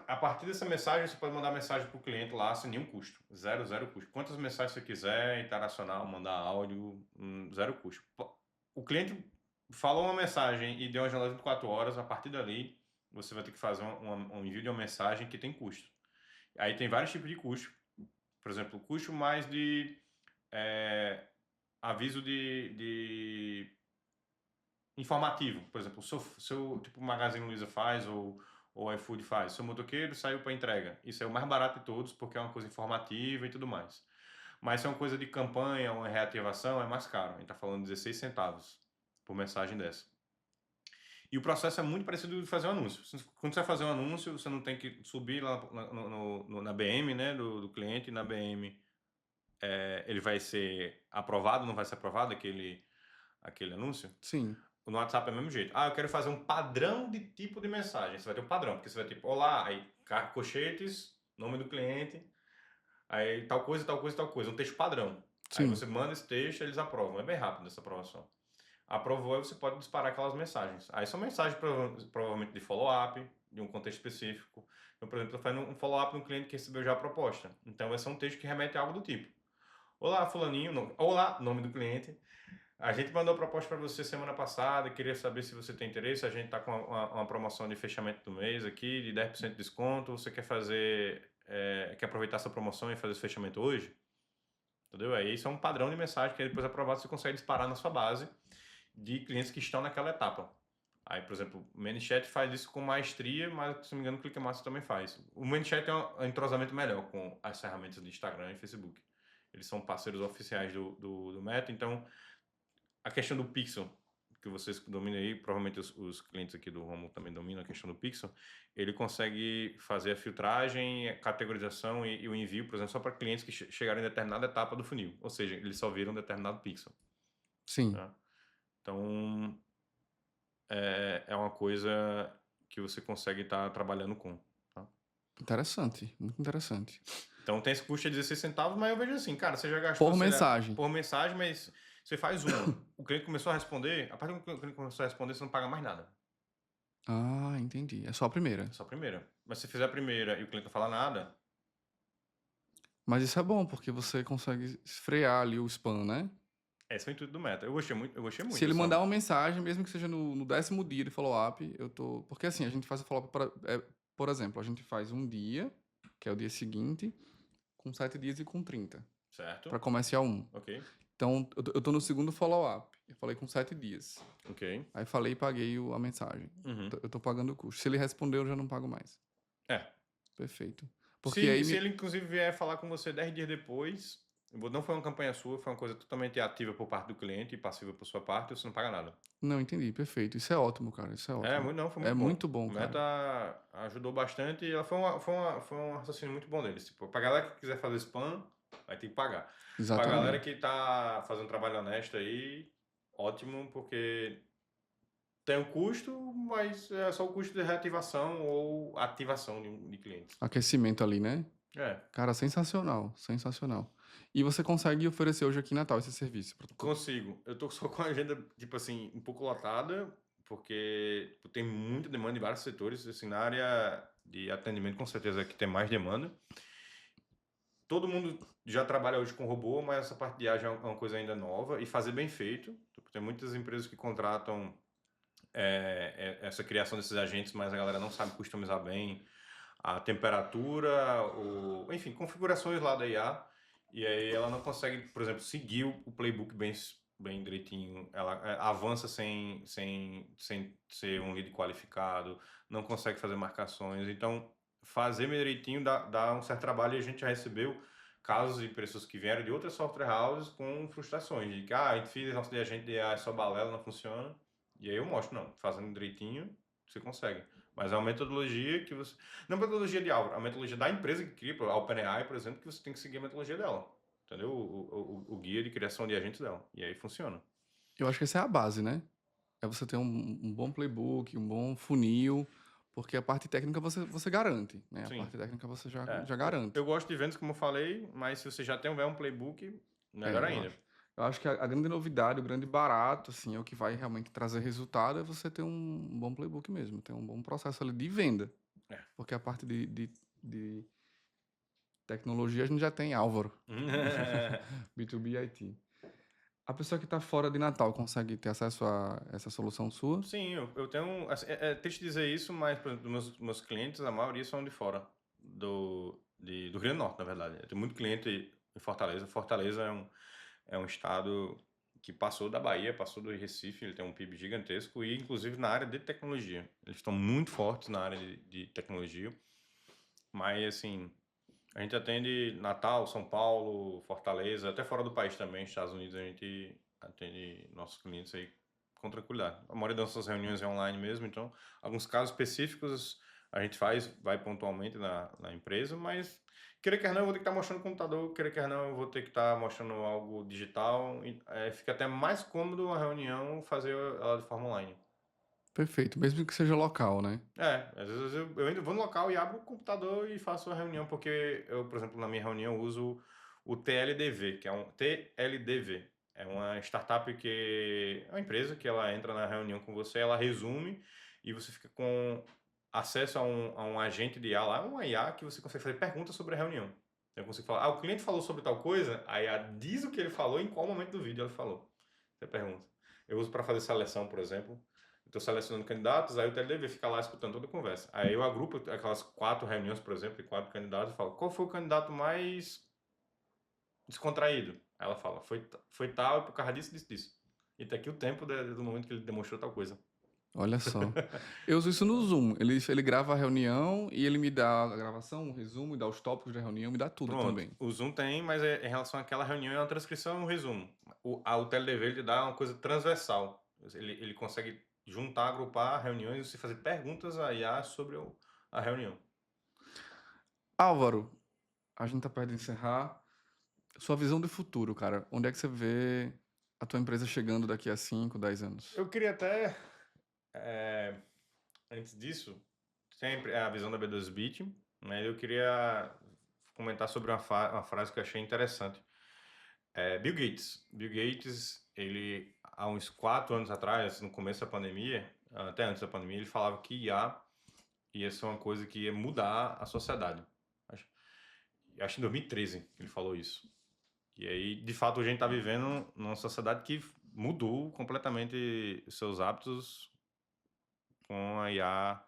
A partir dessa mensagem, você pode mandar mensagem para o cliente lá sem nenhum custo. Zero custo. Quantas mensagens você quiser, internacional, mandar áudio, zero custo. O cliente falou uma mensagem e deu uma janela de 24 horas, a partir dali, você vai ter que fazer um envio de uma mensagem que tem custo. Aí tem vários tipos de custo. Por exemplo, custo mais de aviso de informativo. Por exemplo, seu tipo Magazine Luiza faz ou iFood faz. Seu motoqueiro saiu para entrega. Isso é o mais barato de todos porque é uma coisa informativa e tudo mais. Mas se é uma coisa de campanha, uma reativação, é mais caro. A gente está falando de 16 centavos por mensagem dessa. E o processo é muito parecido de fazer um anúncio. Quando você vai fazer um anúncio, você não tem que subir lá na BM, né, do cliente. Na BM, ele vai ser aprovado, não vai ser aprovado aquele anúncio. Sim. No WhatsApp é o mesmo jeito. Eu quero fazer um padrão de tipo de mensagem. Você vai ter um padrão, porque você vai tipo, olá, aí colchetes, nome do cliente, aí tal coisa, tal coisa, tal coisa, um texto padrão. Aí Sim. você manda esse texto, eles aprovam. É bem rápido essa aprovação. Aprovou, aí você pode disparar aquelas mensagens. Aí são mensagens provavelmente de follow-up, de um contexto específico. Então, por exemplo, estou fazendo um follow-up no cliente que recebeu já a proposta. Então, vai ser um texto que remete a algo do tipo. Olá, fulaninho. Olá, nome do cliente. A gente mandou a proposta para você semana passada, queria saber se você tem interesse. A gente está com uma promoção de fechamento do mês aqui, de 10% de desconto. Você quer aproveitar essa promoção e fazer esse fechamento hoje? Entendeu? Aí isso é um padrão de mensagem que depois aprovado você consegue disparar na sua base de clientes que estão naquela etapa. Aí, por exemplo, o ManyChat faz isso com maestria, mas se não me engano o ClickMaster também faz. O ManyChat tem um entrosamento melhor com as ferramentas de Instagram e Facebook. Eles são parceiros oficiais do Meta, então a questão do pixel, que vocês dominam aí, provavelmente os clientes aqui do Romulo também dominam a questão do pixel, ele consegue fazer a filtragem, a categorização e o envio, por exemplo, só para clientes que chegaram em determinada etapa do funil, ou seja, eles só viram um determinado pixel. Sim. Tá? Então, é uma coisa que você consegue estar trabalhando com. Tá? Interessante. Muito interessante. Então, tem esse custo de 16 centavos, mas eu vejo assim, cara, você já gastou... Por mensagem. Por mensagem, mas você faz uma. O cliente começou a responder, a partir do que o cliente começou a responder, você não paga mais nada. Ah, entendi. É só a primeira. É só a primeira. Mas se fizer a primeira e o cliente não falar nada, Mas isso é bom, porque você consegue frear ali o spam, né? esse é o intuito do Meta. Eu gostei muito Se ele mandar dessa... uma mensagem, mesmo que seja no 10º dia de follow-up, eu tô. Porque assim, a gente faz o follow-up, por exemplo, a gente faz um dia, que é o dia seguinte, com 7 dias e com 30, Certo? para comercial 1. Ok. Então, eu tô no segundo follow-up. Eu falei com 7 dias. Ok. Aí falei e paguei a mensagem. Uhum. Eu tô pagando o custo. Se ele responder, eu já não pago mais. É. Perfeito. Porque aí Se ele, inclusive, vier falar com você 10 dias depois, não foi uma campanha sua, foi uma coisa totalmente ativa por parte do cliente e passiva por sua parte, você não paga nada. Não, entendi. Perfeito. Isso é ótimo, cara. Isso é ótimo. Não, foi É muito bom. muito bom, O cara. Meta ajudou bastante e ela foi um raciocínio muito bom deles. Tipo, pra galera que quiser fazer spam, vai ter que pagar. Pra galera Exatamente. que tá fazendo trabalho honesto aí, ótimo, porque tem um custo, mas é só o custo de reativação ou ativação de clientes. Aquecimento ali, né? É, Cara, sensacional. Sensacional. E você consegue oferecer hoje aqui em Natal esse serviço. consigo. Eu tô só com a agenda, tipo assim, um pouco lotada, porque tipo, tem muita demanda em vários setores. Assim, na área de atendimento, com certeza é que tem mais demanda. Todo mundo já trabalha hoje com robô, mas essa parte de IA já é uma coisa ainda nova e fazer bem feito. Tipo, tem muitas empresas que contratam essa criação desses agentes, mas a galera não sabe customizar bem a temperatura, enfim, configurações lá da IA. E aí ela não consegue, por exemplo, seguir o playbook bem direitinho. Ela avança sem ser um lead qualificado, não consegue fazer marcações. Então, fazer direitinho dá um certo trabalho e a gente já recebeu casos de pessoas que vieram de outras software houses com frustrações, de que, a gente fez nosso agente de AI é só balela, não funciona. E aí eu mostro, não, fazendo direitinho, você consegue. Mas é uma metodologia que você... Não a metodologia de Álvaro, a metodologia da empresa que cria, a OpenAI, por exemplo, que você tem que seguir a metodologia dela. Entendeu? O guia de criação de agentes dela. E aí funciona. Eu acho que essa é a base, né? É você ter um bom playbook, um bom funil, porque a parte técnica você garante, né? A Sim. parte técnica você É. já garante. Eu gosto de vendas, como eu falei, mas se você já tem um playbook, melhor É, eu ainda. acho. Eu acho que a grande novidade, o grande barato, assim, é o que vai realmente trazer resultado, é você ter um bom playbook mesmo, ter um bom processo ali de venda. É. Porque a parte de tecnologia a gente já tem Álvaro, B2B IT. A pessoa que está fora de Natal consegue ter acesso a essa solução sua? Sim, eu tenho. Assim, é triste dizer isso, mas, por exemplo, meus clientes, a maioria são de fora do Rio Grande do Norte, na verdade. Eu tenho muito cliente em Fortaleza. Fortaleza é um estado que passou da Bahia, passou do Recife, ele tem um PIB gigantesco e, inclusive, na área de tecnologia. Eles estão muito fortes na área de tecnologia, mas, assim, a gente atende Natal, São Paulo, Fortaleza, até fora do país também, Estados Unidos, a gente atende nossos clientes aí com tranquilidade. A maioria das nossas reuniões é online mesmo, então, alguns casos específicos a gente vai pontualmente na empresa, mas querer quer não, eu vou ter que estar mostrando o computador, querer quer não, eu vou ter que estar mostrando algo digital, e, fica até mais cômodo a reunião fazer ela de forma online. Perfeito, mesmo que seja local, né? Às vezes eu ainda vou no local e abro o computador e faço a reunião, porque eu, por exemplo, na minha reunião uso o TLDV, que é um TLDV. É uma startup que é uma empresa que ela entra na reunião com você, ela resume e você fica com acesso a um agente de IA lá, uma IA que você consegue fazer perguntas sobre a reunião. Então eu consigo falar, o cliente falou sobre tal coisa, aí a IA diz o que ele falou, em qual momento do vídeo ele falou. Você pergunta. Eu uso para fazer seleção, por exemplo. Estou selecionando candidatos, aí o TLDV fica lá escutando toda a conversa. Aí eu agrupo aquelas 4 reuniões, por exemplo, de 4 candidatos e falo, qual foi o candidato mais descontraído? Aí ela fala, foi tal, por causa disso, disso, disso. E tá aqui o tempo do momento que ele demonstrou tal coisa. Olha só. Eu uso isso no Zoom. Ele grava a reunião e ele me dá a gravação, um resumo, me dá os tópicos da reunião, me dá tudo Pronto, também. o Zoom tem, mas em relação àquela reunião é uma transcrição e um resumo. O TLDV ele dá uma coisa transversal. Ele consegue juntar, agrupar reuniões e você fazer perguntas a IA sobre a reunião. Álvaro, a gente tá perto de encerrar. Sua visão de futuro, cara. Onde é que você vê a tua empresa chegando daqui a 5, 10 anos? Eu queria até, eh, antes disso, sempre é a visão da B2Bit, mas eu queria comentar sobre uma frase que eu achei interessante. Bill Gates. Bill Gates, ele, há uns 4 anos atrás, no começo da pandemia, até antes da pandemia, ele falava que IA ia ser uma coisa que ia mudar a sociedade. Acho, acho que em 2013 que ele falou isso. E aí, de fato, hoje a gente está vivendo numa sociedade que mudou completamente os seus hábitos com a IA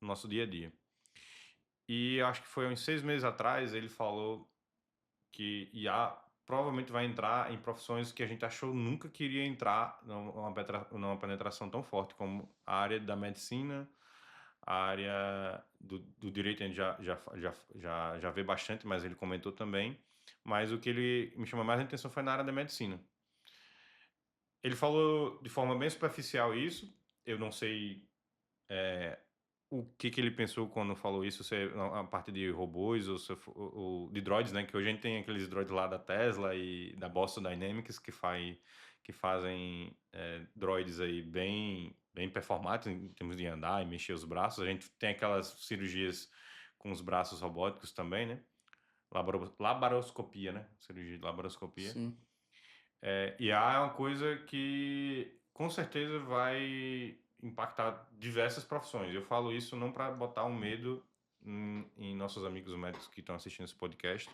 no nosso dia a dia. E eu acho que foi uns 6 meses atrás, ele falou que IA provavelmente vai entrar em profissões que a gente achou nunca que iria entrar numa penetração tão forte, como a área da medicina, a área do direito. A gente já vê bastante, mas ele comentou também. Mas o que ele me chamou mais a atenção foi na área da medicina. Ele falou de forma bem superficial isso. Eu não sei o que ele pensou quando falou isso, se é a parte de robôs ou de droids, né? Que hoje a gente tem aqueles droids lá da Tesla e da Boston Dynamics que fazem droids aí bem performáticos em termos de andar e mexer os braços. A gente tem aquelas cirurgias com os braços robóticos também, né? Laparoscopia, né? Cirurgia de laparoscopia. Sim. E é uma coisa que com certeza vai impactar diversas profissões. Eu falo isso não para botar um medo em nossos amigos médicos que estão assistindo esse podcast,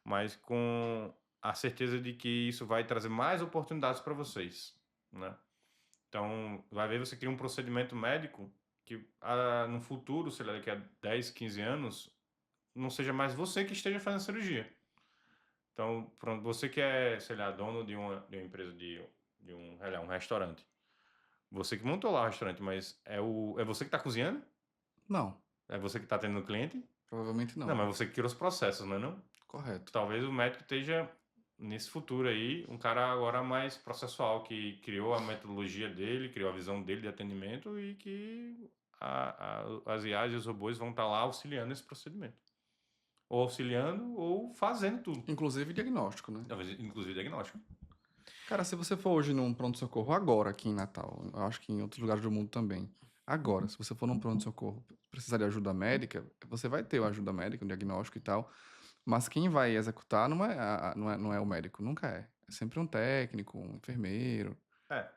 mas com a certeza de que isso vai trazer mais oportunidades para vocês, né? Então, vai ver, você cria um procedimento médico que no futuro, sei lá, daqui a 10, 15 anos, não seja mais você que esteja fazendo a cirurgia. Então, pronto, você que é, sei lá, dono de uma empresa de um, sei lá, um restaurante. Você que montou lá o restaurante, mas é você que está cozinhando? Não, É você que está tendo cliente? provavelmente Não, não. mas você que criou os processos, não é não? Correto. Talvez o médico esteja, nesse futuro aí, um cara agora mais processual, que criou a metodologia dele, criou a visão dele de atendimento e que as IAs e os robôs vão estar lá auxiliando esse procedimento. Ou auxiliando ou fazendo tudo. Inclusive diagnóstico, né? Talvez, inclusive diagnóstico. Cara, se você for hoje num pronto-socorro agora aqui em Natal, eu acho que em outros lugares do mundo também. Agora, se você for num pronto-socorro, precisar de ajuda médica, você vai ter uma ajuda médica, um diagnóstico e tal. Mas quem vai executar não é o médico, nunca é. É sempre um técnico, um enfermeiro. É.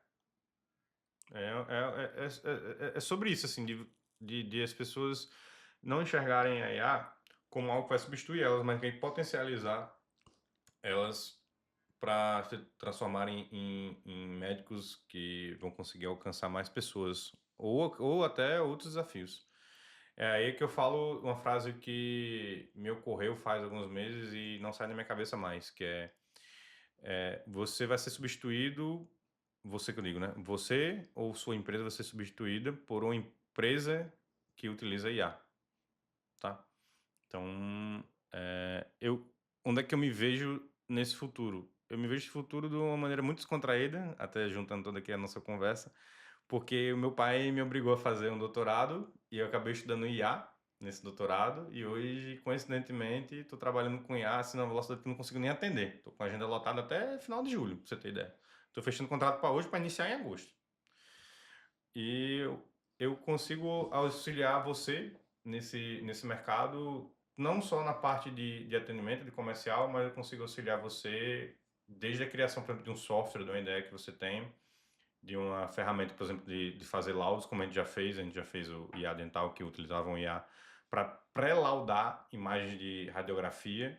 É sobre isso, assim, de as pessoas não enxergarem a IA como algo que vai substituir elas, mas que vai potencializar elas para se transformarem em médicos que vão conseguir alcançar mais pessoas ou até outros desafios. É aí que eu falo uma frase que me ocorreu faz alguns meses e não sai da minha cabeça mais, que você vai ser substituído, você que eu digo, né? Você ou sua empresa vai ser substituída por uma empresa que utiliza IA, tá? Então, onde é que eu me vejo nesse futuro? Eu me vejo nesse futuro de uma maneira muito descontraída, até juntando toda aqui a nossa conversa, porque o meu pai me obrigou a fazer um doutorado e eu acabei estudando IA nesse doutorado e hoje, coincidentemente, estou trabalhando com IA assim, na velocidade que eu não consigo nem atender. Estou com a agenda lotada até final de julho, para você ter ideia. Estou fechando contrato para hoje para iniciar em agosto. E eu consigo auxiliar você nesse mercado, não só na parte de atendimento, de comercial, mas eu consigo auxiliar você desde a criação, por exemplo, de um software, de uma ideia que você tem, de uma ferramenta, por exemplo, de fazer laudos, como a gente já fez o IA dental, que utilizavam o IA para pré-laudar imagens de radiografia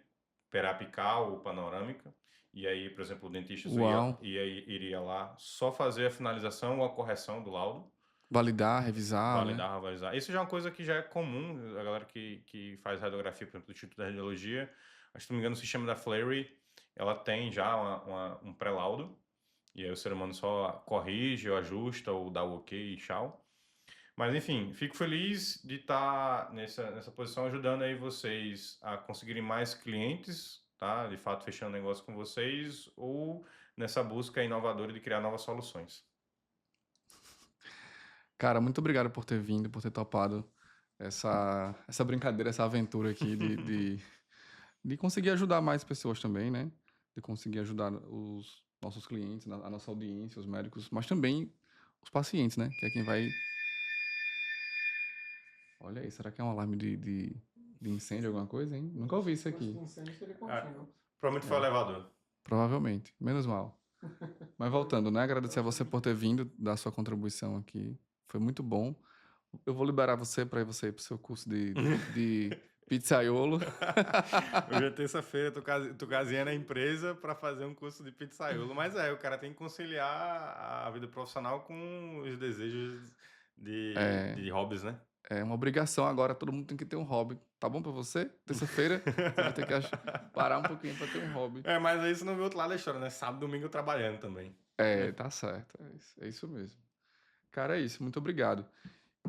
periapical ou panorâmica, e aí, por exemplo, o dentista Uau. iria lá só fazer a finalização ou a correção do laudo, Validar, revisar, né? validar, avalizar. Isso já é uma coisa que já é comum, a galera que faz radiografia, por exemplo, do Instituto de Radiologia, acho que, se não me engano, o sistema da Fleury, ela tem já um pré-laudo, e aí o ser humano só corrige ou ajusta ou dá o ok e tchau. Mas enfim, fico feliz de estar nessa posição ajudando aí vocês a conseguirem mais clientes, tá? De fato, fechando negócio com vocês ou nessa busca inovadora de criar novas soluções. Cara, muito obrigado por ter vindo, por ter topado essa brincadeira, essa aventura aqui de conseguir ajudar mais pessoas também, né? De conseguir ajudar os nossos clientes, a nossa audiência, os médicos, mas também os pacientes, né? Que é quem vai. Olha aí, será que é um alarme de incêndio, alguma coisa, hein? Nunca ouvi isso aqui. Incêndio seria Ah, contínuo. provavelmente foi o elevador. Provavelmente, menos mal. Mas voltando, né? Agradecer a você por ter vindo, dar sua contribuição aqui. Foi muito bom. Eu vou liberar você para você ir pro seu curso de pizzaiolo. Hoje é terça-feira, tô casinhando a empresa para fazer um curso de pizzaiolo. Mas o cara tem que conciliar a vida profissional com os desejos de hobbies, né? É uma obrigação agora, todo mundo tem que ter um hobby. Tá bom pra você? Terça-feira, você vai ter que parar um pouquinho pra ter um hobby. É, mas aí você não viu o outro lado da história, né? Sábado e domingo trabalhando também. É, tá certo. É isso mesmo. Cara, é isso. Muito obrigado.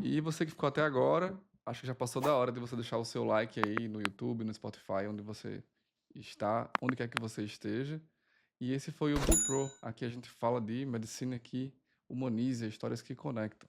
E você que ficou até agora, acho que já passou da hora de você deixar o seu like aí no YouTube, no Spotify, onde você está, onde quer que você esteja. E esse foi o Be Pro. Aqui a gente fala de medicina que humaniza, histórias que conectam.